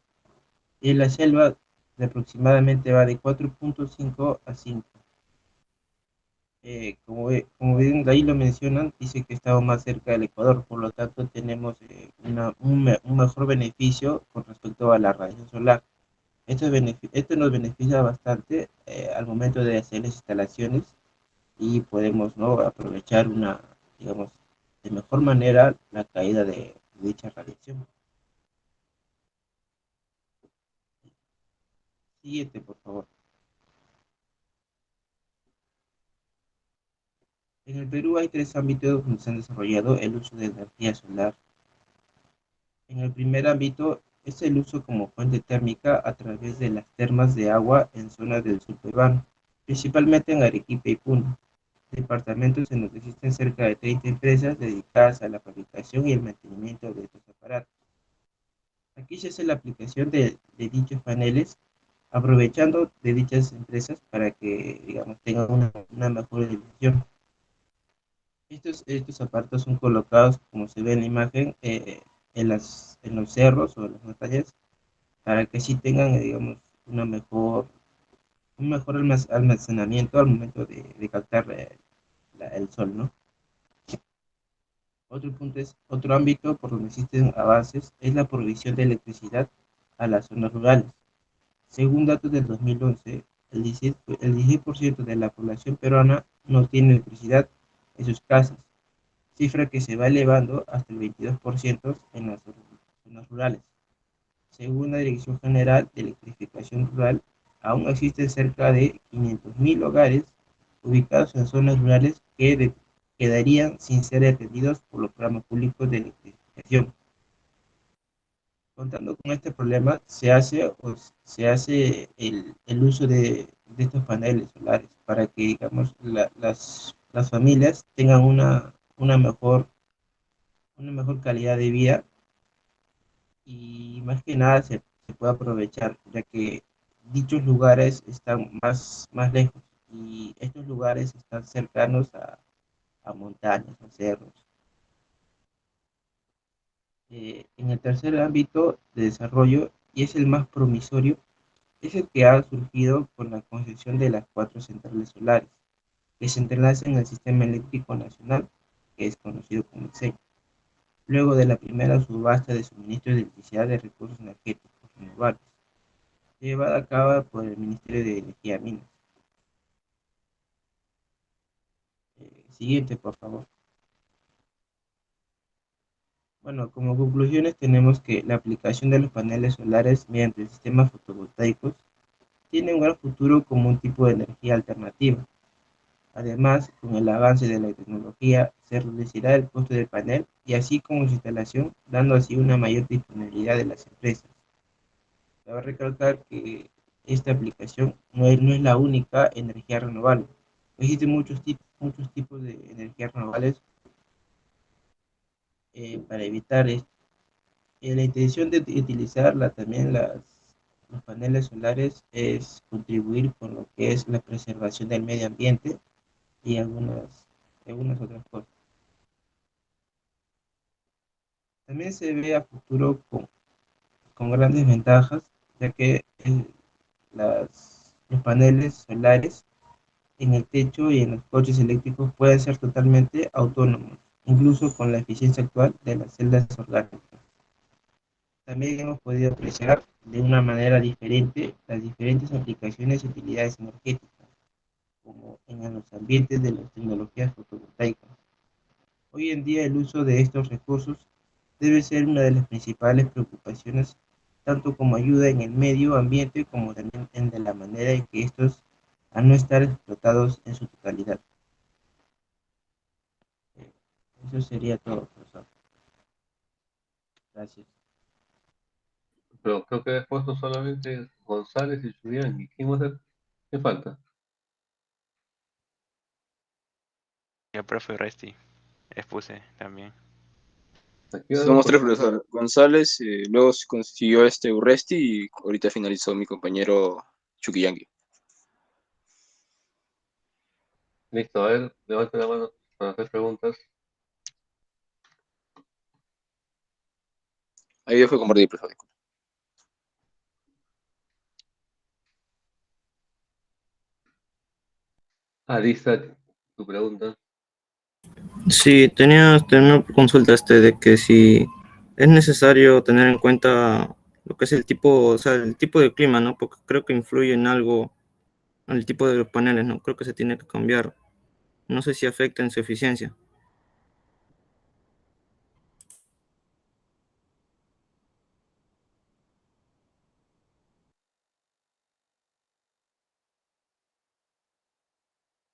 Y en la selva de aproximadamente va de 4.5 a 5. Como bien de ahí lo mencionan, dice que estamos más cerca del Ecuador, por lo tanto tenemos un mejor beneficio con respecto a la radiación solar. Esto nos beneficia bastante al momento de hacer las instalaciones y podemos, ¿no? aprovechar digamos, de mejor manera la caída de dicha radiación. Siguiente, por favor. En el Perú hay tres ámbitos donde se han desarrollado el uso de energía solar. En el primer ámbito es el uso como fuente térmica a través de las termas de agua en zonas del sur peruano, principalmente en Arequipa y Puno, departamentos en los que existen cerca de 30 empresas dedicadas a la fabricación y el mantenimiento de estos aparatos. Aquí se hace la aplicación de dichos paneles, aprovechando de dichas empresas para que, digamos, tengan una mejor utilización. Estos aparatos son colocados, como se ve en la imagen, en los cerros o en las montañas, para que así tengan, digamos, un mejor almacenamiento al momento de captar el sol, ¿no? Otro ámbito por donde existen avances es la provisión de electricidad a las zonas rurales. Según datos del 2011, el 16% de la población peruana no tiene electricidad en sus casas, cifra que se va elevando hasta el 22% en las zonas rurales. Según la Dirección General de Electrificación Rural, aún existen cerca de 500.000 hogares ubicados en zonas rurales que quedarían sin ser atendidos por los programas públicos de electrificación. Contando con este problema, se hace el uso de estos paneles solares para que, digamos, las familias tengan una mejor calidad de vida y más que nada se puede aprovechar, ya que dichos lugares están más lejos y estos lugares están cercanos a montañas, a cerros. En el tercer ámbito de desarrollo, y es el más promisorio, es el que ha surgido con la construcción de las 4 centrales solares, que se entrelazan en el Sistema Eléctrico Nacional, que es conocido como el SEC, luego de la primera subasta de suministro de electricidad de recursos energéticos renovables, llevada a cabo por el Ministerio de Energía y Minas. Siguiente, por favor. Bueno, como conclusiones tenemos que la aplicación de los paneles solares mediante sistemas fotovoltaicos tiene un gran futuro como un tipo de energía alternativa. Además, con el avance de la tecnología, se reducirá el costo del panel y así como su instalación, dando así una mayor disponibilidad de las empresas. Cabe recalcar que esta aplicación no es la única energía renovable. Existen muchos tipos de energías renovables para evitar esto. La intención de utilizar también los paneles solares es contribuir con lo que es la preservación del medio ambiente y algunas otras cosas. También se ve a futuro con grandes ventajas, ya que los paneles solares en el techo y en los coches eléctricos pueden ser totalmente autónomos, incluso con la eficiencia actual de las celdas orgánicas. También hemos podido apreciar de una manera diferente las diferentes aplicaciones y utilidades energéticas, como en los ambientes de las tecnologías fotovoltaicas. Hoy en día el uso de estos recursos debe ser una de las principales preocupaciones, tanto como ayuda en el medio ambiente como también en de la manera en que estos a no estar explotados en su totalidad. Eso sería todo, profesor. Gracias. Pero creo que he puesto solamente González y Julián. ¿Y quién más? ¿Qué falta? Y el profe Resti, expuse también. Aquí veo Somos tres, por... profesor. González, luego consiguió Urresti y ahorita finalizó mi compañero Chuquillanqui. Listo, a ver, levante la mano para hacer preguntas. Ahí dejo de compartir, profesor. Lista, tu pregunta. Sí, tenía una consulta de que si es necesario tener en cuenta lo que es el tipo, o sea, el tipo de clima, ¿no? Porque creo que influye en algo el tipo de los paneles, ¿no? Creo que se tiene que cambiar. No sé si afecta en su eficiencia.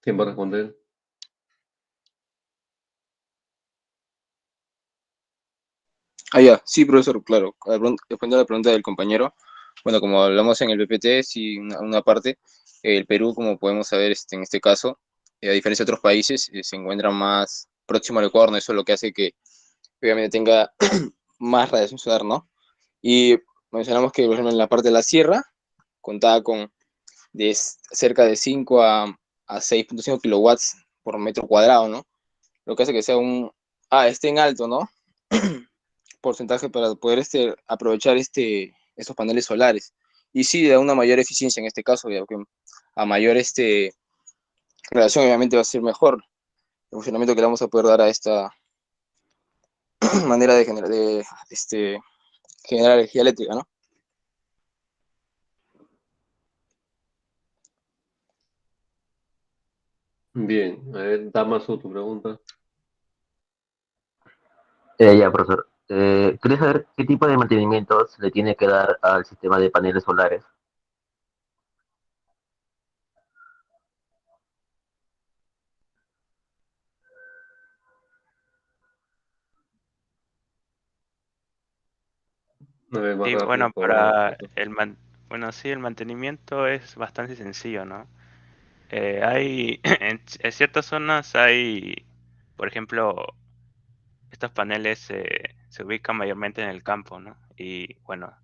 ¿Quién va a responder? Ya, sí, profesor, claro. Respondiendo a la pregunta del compañero, bueno, como hablamos en el PPT, sí, una parte, el Perú, como podemos saber en este caso, a diferencia de otros países, se encuentra más próximo al Ecuador, ¿no? Eso es lo que hace que obviamente tenga más radiación solar, ¿no? Y mencionamos que, por ejemplo, en la parte de la sierra, contaba con cerca de 5 a 6.5 kilowatts por metro cuadrado, ¿no? Lo que hace que sea esté en alto, ¿no? Porcentaje para poder aprovechar estos paneles solares. Y sí, da una mayor eficiencia en este caso, ya que a mayor relación obviamente va a ser mejor el funcionamiento que le vamos a poder dar a esta manera de generar energía eléctrica, ¿no? Bien, a ver, Damaso, tu pregunta. Ya, profesor. Quería saber qué tipo de mantenimiento se le tiene que dar al sistema de paneles solares. A ver, más Sí, rápido, bueno, por favor. bueno, sí, el mantenimiento es bastante sencillo, ¿no? En ciertas zonas hay, por ejemplo, estos paneles se ubican mayormente en el campo, ¿no? Y bueno,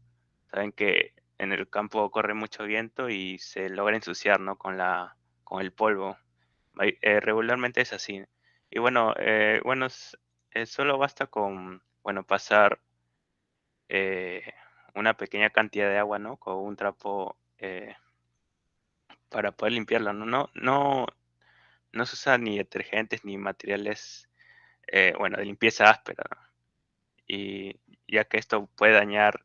saben que en el campo corre mucho viento y se logra ensuciar, ¿no? Con el polvo. Regularmente es así. Y bueno, solo basta con, bueno, pasar una pequeña cantidad de agua, ¿no? Con un trapo para poder limpiarlo, ¿no? No se usan ni detergentes ni materiales, bueno, de limpieza áspera, ¿no? Y ya que esto puede dañar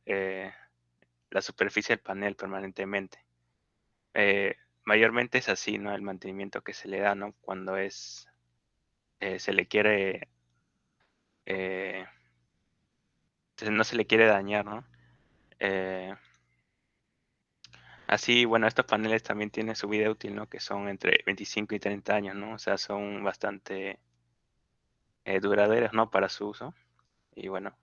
la superficie del panel permanentemente. Mayormente es así, ¿no? El mantenimiento que se le da, ¿no? Cuando se le quiere, eh, no se le quiere dañar, ¿no? Eh, Así, bueno, estos paneles también tienen su vida útil, ¿no? Que son entre 25 y 30 años, ¿no? O sea, son bastante duraderos, ¿no? Para su uso. Y bueno,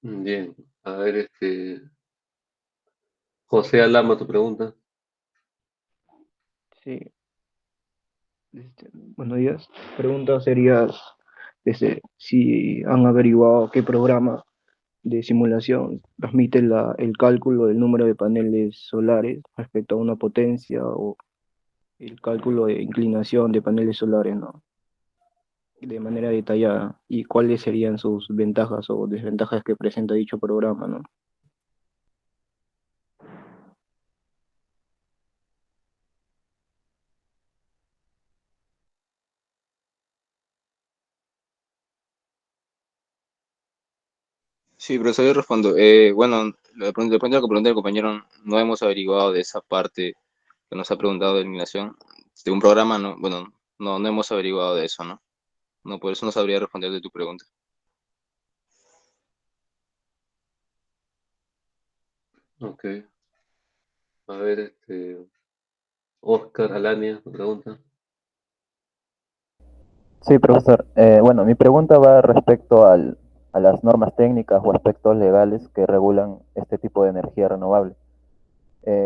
Bien, a ver, José Alama, tu pregunta. Sí, buenos días. Pregunta sería si han averiguado qué programa de simulación transmite el cálculo del número de paneles solares respecto a una potencia o el cálculo de inclinación de paneles solares, ¿no? De manera detallada y cuáles serían sus ventajas o desventajas que presenta dicho programa, ¿no? Sí, profesor, yo respondo. Bueno, de pronto lo que pregunta el compañero, no hemos averiguado de esa parte que nos ha preguntado de eliminación. De un programa, no, bueno, no hemos averiguado de eso, ¿no? No, por eso no sabría responder de tu pregunta. Ok, a ver, Oscar Alania, tu pregunta. Sí, profesor. Bueno, mi pregunta va respecto a las normas técnicas o aspectos legales que regulan este tipo de energía renovable.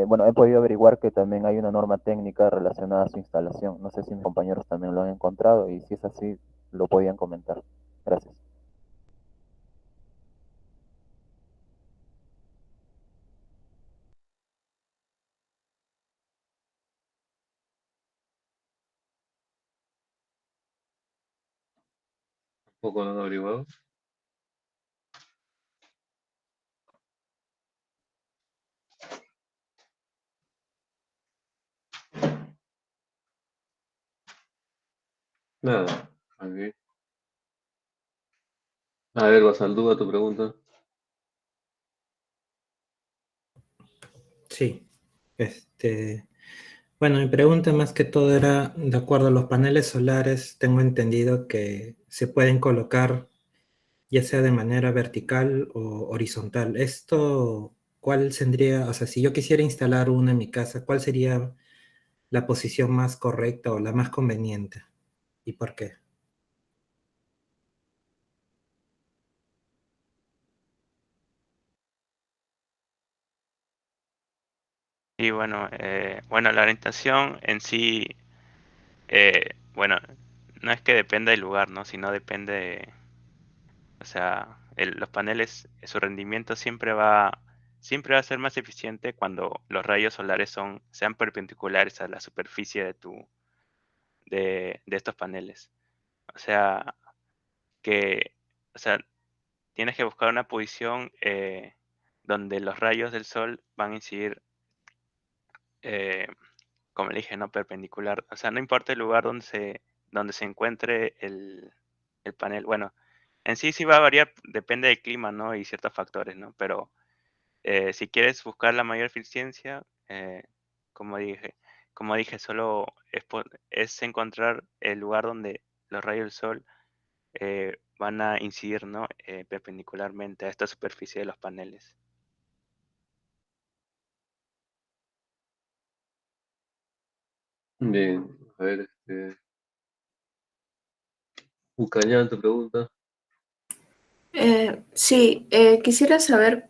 Bueno, he podido averiguar que también hay una norma técnica relacionada a su instalación. No sé si mis compañeros también lo han encontrado y si es así, lo podían comentar. Gracias. ¿Poco lo han averiguado? Nada, ok. A ver, Basaldúa, tu pregunta. Sí. Bueno, mi pregunta más que todo era, de acuerdo a los paneles solares, tengo entendido que se pueden colocar ya sea de manera vertical o horizontal. Esto, ¿cuál sería, o sea, si yo quisiera instalar uno en mi casa, cuál sería la posición más correcta o la más conveniente? ¿Y por qué? y bueno, la orientación en sí, bueno, no es que dependa del lugar, ¿no? Sino depende, o sea, los paneles, su rendimiento siempre va a ser más eficiente cuando los rayos solares sean perpendiculares a la superficie de estos paneles. O sea, que, o sea, tienes que buscar una posición donde los rayos del sol van a incidir, eh, como le dije, no perpendicular. O sea, no importa el lugar donde se encuentre el panel. Bueno, en sí sí va a variar, depende del clima, ¿no? Y ciertos factores, ¿no? Pero si quieres buscar la mayor eficiencia, como dije, como dije, solo es encontrar el lugar donde los rayos del sol van a incidir, ¿no? Perpendicularmente a esta superficie de los paneles. Bien, a ver, Ucañán, tu pregunta. Sí, quisiera saber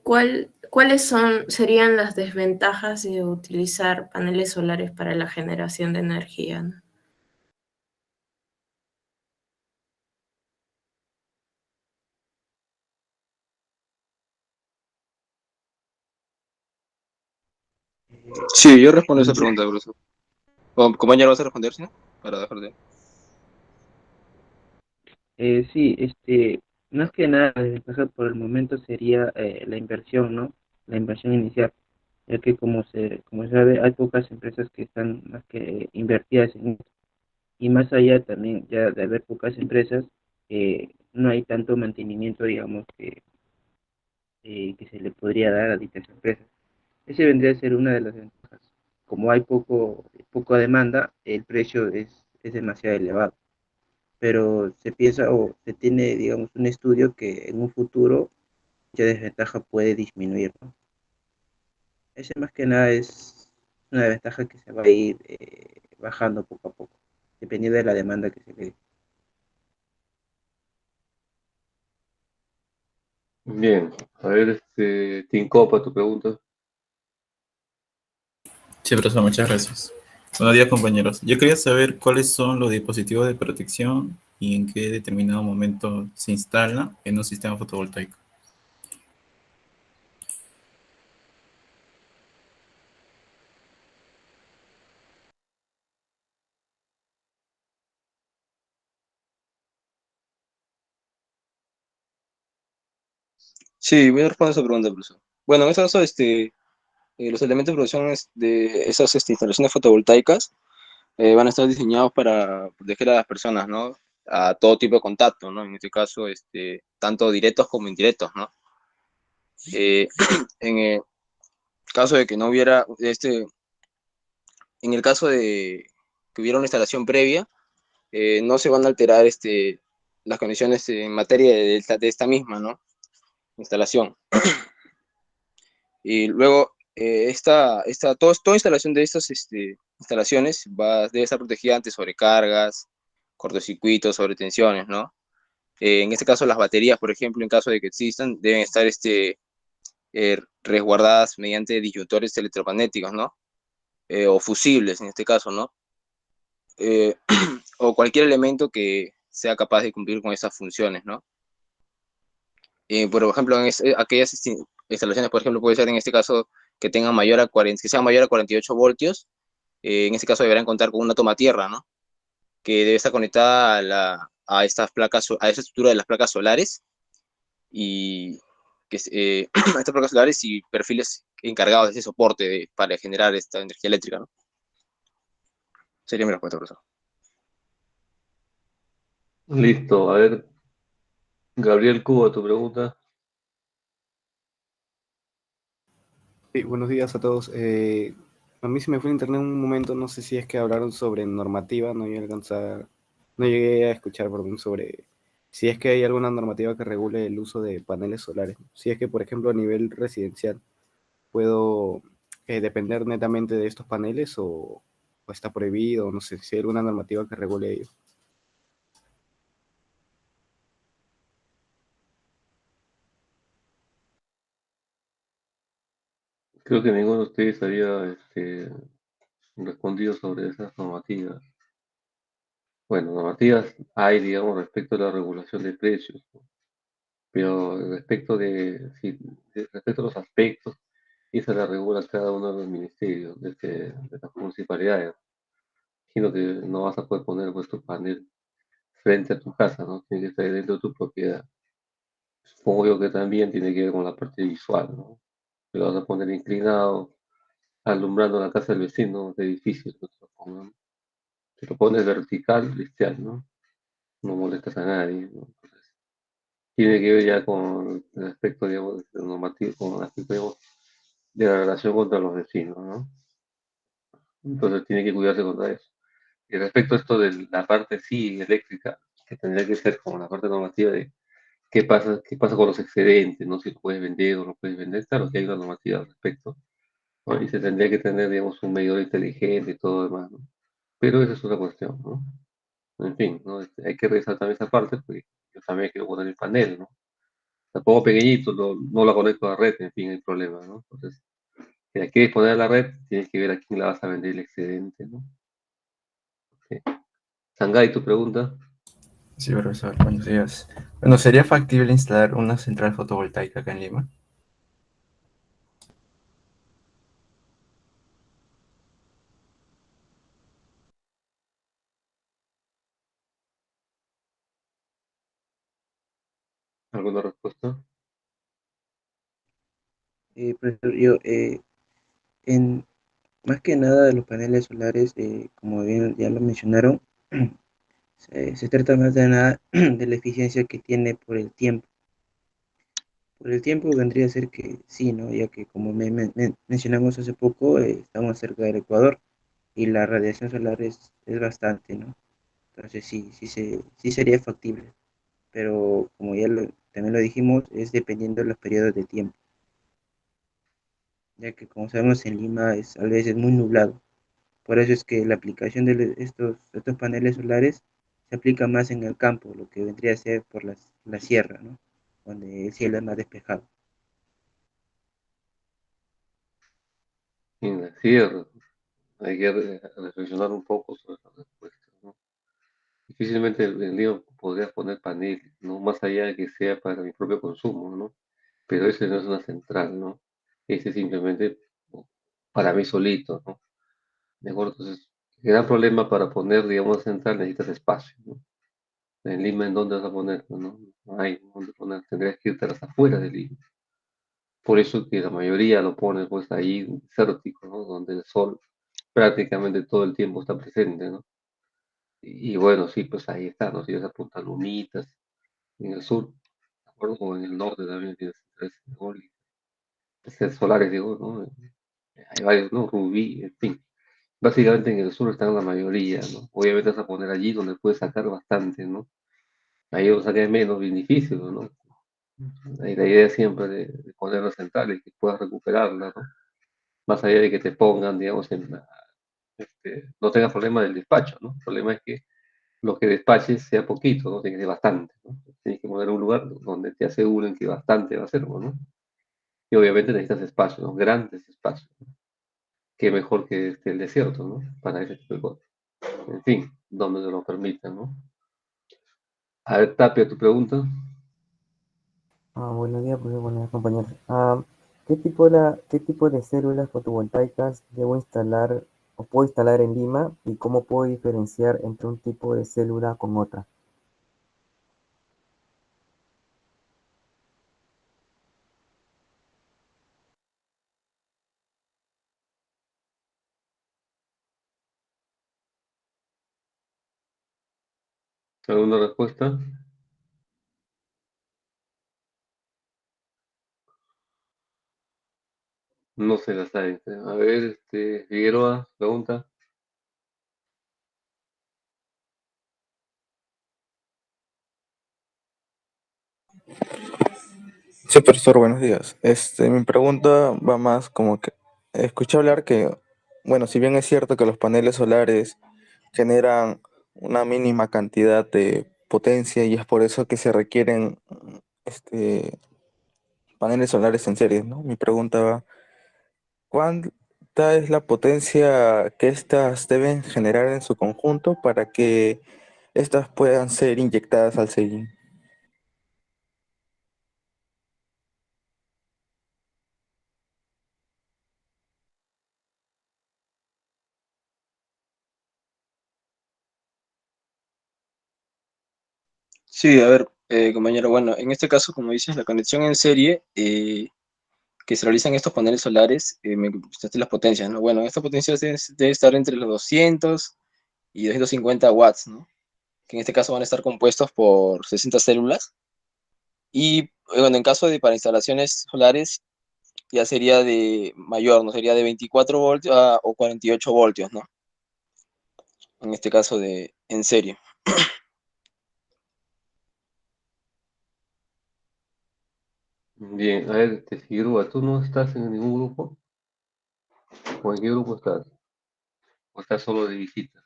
serían las desventajas de utilizar paneles solares para la generación de energía, ¿no? Sí, yo respondo esa pregunta, profesor. Compañero, ¿vas a responder, sí? Para dejar de... Sí, más que nada, la desventaja por el momento sería la inversión, ¿no? La inversión inicial, ya que como se sabe, hay pocas empresas que están más que invertidas en esto. Y más allá también, ya de haber pocas empresas, no hay tanto mantenimiento, digamos, que se le podría dar a dichas empresas. Ese vendría a ser una de las ventajas. Como hay poca demanda, el precio es demasiado elevado. Pero se piensa o se tiene, digamos, un estudio que en un futuro dicha desventaja puede disminuir, ¿no? Ese más que nada es una ventaja que se va a ir bajando poco a poco, dependiendo de la demanda que se le dé. Bien, a ver, Tincopa, tu pregunta. Sí, profesor, muchas gracias. Buenos días, compañeros. Yo quería saber cuáles son los dispositivos de protección y en qué determinado momento se instala en un sistema fotovoltaico. Sí, voy a responder esa pregunta, profesor. Bueno, en este caso, los elementos de producción de esas instalaciones fotovoltaicas van a estar diseñados para proteger a las personas, ¿no? A todo tipo de contacto, ¿no? En este caso, tanto directos como indirectos, ¿no? Eh, en el caso de que no hubiera, en el caso de que hubiera una instalación previa, no se van a alterar las condiciones en materia de esta misma, ¿no? Instalación. Y luego, toda instalación de estas instalaciones debe estar protegida ante sobrecargas, cortocircuitos, sobretensiones, ¿no? En este caso, las baterías, por ejemplo, en caso de que existan, deben estar resguardadas mediante disyuntores electromagnéticos, ¿no? O fusibles, en este caso, ¿no? Eh, o cualquier elemento que sea capaz de cumplir con esas funciones, ¿no? Por ejemplo, aquellas instalaciones, por ejemplo, puede ser en este caso que tengan que sean mayor a 48 voltios, en este caso deberán contar con una toma tierra, ¿no? Que debe estar conectada a estas placas, a esa estructura de las placas solares y a estas placas solares y perfiles encargados de ese soporte para generar esta energía eléctrica, ¿no? Sería mi respuesta, profesor. Listo, a ver, Gabriel Cuba, tu pregunta. Sí, buenos días a todos. A mí se me fue el internet un momento, no sé si es que hablaron sobre normativa, no llegué a escuchar, perdón, sobre si es que hay alguna normativa que regule el uso de paneles solares. Si es que, por ejemplo, a nivel residencial puedo depender netamente de estos paneles o está prohibido, no sé si hay alguna normativa que regule ello. Creo que ninguno de ustedes había respondido sobre esas normativas. Bueno, normativas hay, digamos, respecto a la regulación de precios, ¿no? Pero respecto a los aspectos, esa la regula cada uno de los ministerios, de las municipalidades. Sino que no vas a poder poner vuestro panel frente a tu casa, ¿no? Tiene que estar dentro de tu propiedad. Supongo yo que también tiene que ver con la parte visual, ¿no? Que lo vas a poner inclinado, alumbrando la casa del vecino, de edificios, que te lo pongan. Si lo pones vertical, cristiano, ¿no? No molestas a nadie, ¿no? Tiene que ver ya con el aspecto, digamos, normativo, con el aspecto, digamos, de la relación contra los vecinos, ¿no? Entonces tiene que cuidarse contra eso. Y respecto a esto de la parte sí eléctrica, que tendría que ser como la parte normativa de qué pasa con los excedentes, ¿no? Si lo puedes vender o no puedes vender, claro que hay una normativa al respecto, ¿no? Y se tendría que tener, digamos, un medidor inteligente y todo lo demás, ¿no? Pero esa es otra cuestión, ¿no? En fin, ¿no? Hay que revisar también esa parte, porque yo también quiero poner el panel, ¿no? La pongo pequeñito, no la conecto a la red, en fin, hay problema, ¿no? Entonces, si la quieres poner a la red, tienes que ver a quién la vas a vender el excedente, ¿no? Okay. Sangay, tu pregunta. Sí, profesor, buenos días. Bueno, ¿sería factible instalar una central fotovoltaica acá en Lima? ¿Alguna respuesta? Profesor, yo, en, más que nada los paneles solares, como bien ya lo mencionaron, se trata más de nada de la eficiencia que tiene por el tiempo. Por el tiempo vendría a ser que sí, ¿no? Ya que como mencionamos hace poco, estamos cerca del Ecuador y la radiación solar es bastante, ¿no? Entonces sí, sí sería factible, pero como también lo dijimos, es dependiendo de los periodos de tiempo, ya que como sabemos en Lima a veces muy nublado. Por eso es que la aplicación de estos paneles solares se aplica más en el campo, lo que vendría a ser por la sierra, ¿no? Donde el cielo es más despejado. En la sierra, hay que reflexionar un poco sobre la respuesta, ¿no? Difícilmente en Lima podrías poner paneles, ¿no? Más allá de que sea para mi propio consumo, ¿no? Pero ese no es una central, ¿no? Ese es simplemente para mí solito, ¿no? ¿De acuerdo? Entonces, el gran problema para poner, digamos, central necesitas espacio, ¿no? En Lima, ¿en dónde vas a poner? ¿No? No hay dónde poner, tendrías que irte a las afueras de Lima. Por eso que la mayoría lo pone pues ahí desértico, ¿no? Donde el sol prácticamente todo el tiempo está presente, ¿no? Y bueno, sí, pues ahí está, ¿no? Si vas a Punta Lumitas, en el sur, ¿de acuerdo? O en el norte también tienes centrales solares, digo, ¿no? Hay varios, ¿no? Rubí, en fin. Básicamente en el sur están la mayoría, ¿no? Obviamente vas a poner allí donde puedes sacar bastante, ¿no? Ahí donde saque menos beneficios, ¿no? La idea es siempre de ponerla central y que puedas recuperarla, ¿no? Más allá de que te pongan, digamos, no tengas problema del despacho, ¿no? El problema es que lo que despaches sea poquito, ¿no? Tiene que ser bastante, ¿no? Tienes que poner un lugar donde te aseguren que bastante va a ser, ¿no? Y obviamente necesitas espacios, ¿no? Grandes espacios, ¿no? Qué mejor que el desierto, ¿no? Para ese tipo de cosas. En fin, donde se lo permitan, ¿no? A ver, Tapia, tu pregunta. Buenos días, pues, buenos días, compañeros. ¿Qué tipo de células fotovoltaicas debo instalar o puedo instalar en Lima y cómo puedo diferenciar entre un tipo de célula con otra? ¿Alguna respuesta? No se la sabe. A ver, Figueroa, pregunta. Sí, profesor, buenos días. Mi pregunta va más como que escuché hablar que, bueno, si bien es cierto que los paneles solares generan una mínima cantidad de potencia y es por eso que se requieren este, paneles solares en serie, ¿no? Mi pregunta va, ¿cuánta es la potencia que éstas deben generar en su conjunto para que éstas puedan ser inyectadas al sellín? Sí, a ver, compañero, bueno, en este caso, como dices, la conexión en serie que se realizan estos paneles solares, me gustaste las potencias, ¿no? Bueno, esta potencia debe estar entre los 200 y 250 watts, ¿no? Que en este caso van a estar compuestos por 60 células. Y bueno, en caso de para instalaciones solares, ya sería de mayor, ¿no? Sería de 24 voltios o 48 voltios, ¿no? En este caso de en serie. Bien, a ver, Figueroa, ¿tú no estás en ningún grupo? ¿O en qué grupo estás? ¿O estás solo de visita?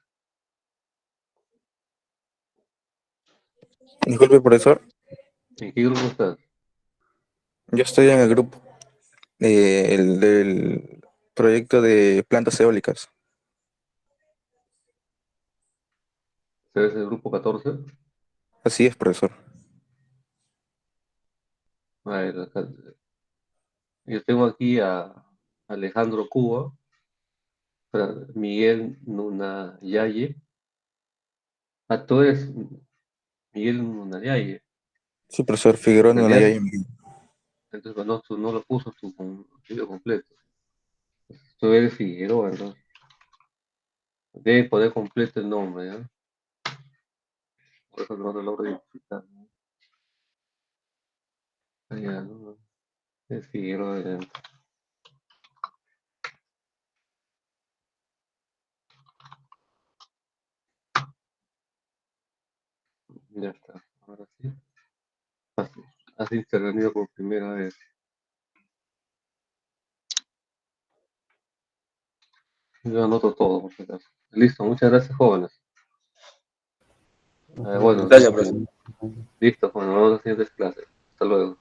Disculpe, profesor. ¿En qué grupo estás? Yo estoy en el grupo el del proyecto de plantas eólicas. ¿Eres el grupo 14? Así es, profesor. A ver, yo tengo aquí a Alejandro Cuba, Miguel Nunayaye. Ah, tú eres Miguel Nunayaye. Sí, profesor Figueroa no la ¿Entendías? haya enviado. Entonces, pues, no, tú no lo puso tu video completo. Tú eres Figueroa, entonces. Debe poner completo el nombre, ¿ya? Por eso no lo logro identificar, ¿no? Ah, ya, ¿no? Es Figueroa, ya está. Ahora sí. Has intervenido por primera vez. Yo anoto todo, por si acaso. Listo, muchas gracias, jóvenes. Bueno, Gracias, profesor. listo, bueno, vamos a las siguientes clases. Hasta luego.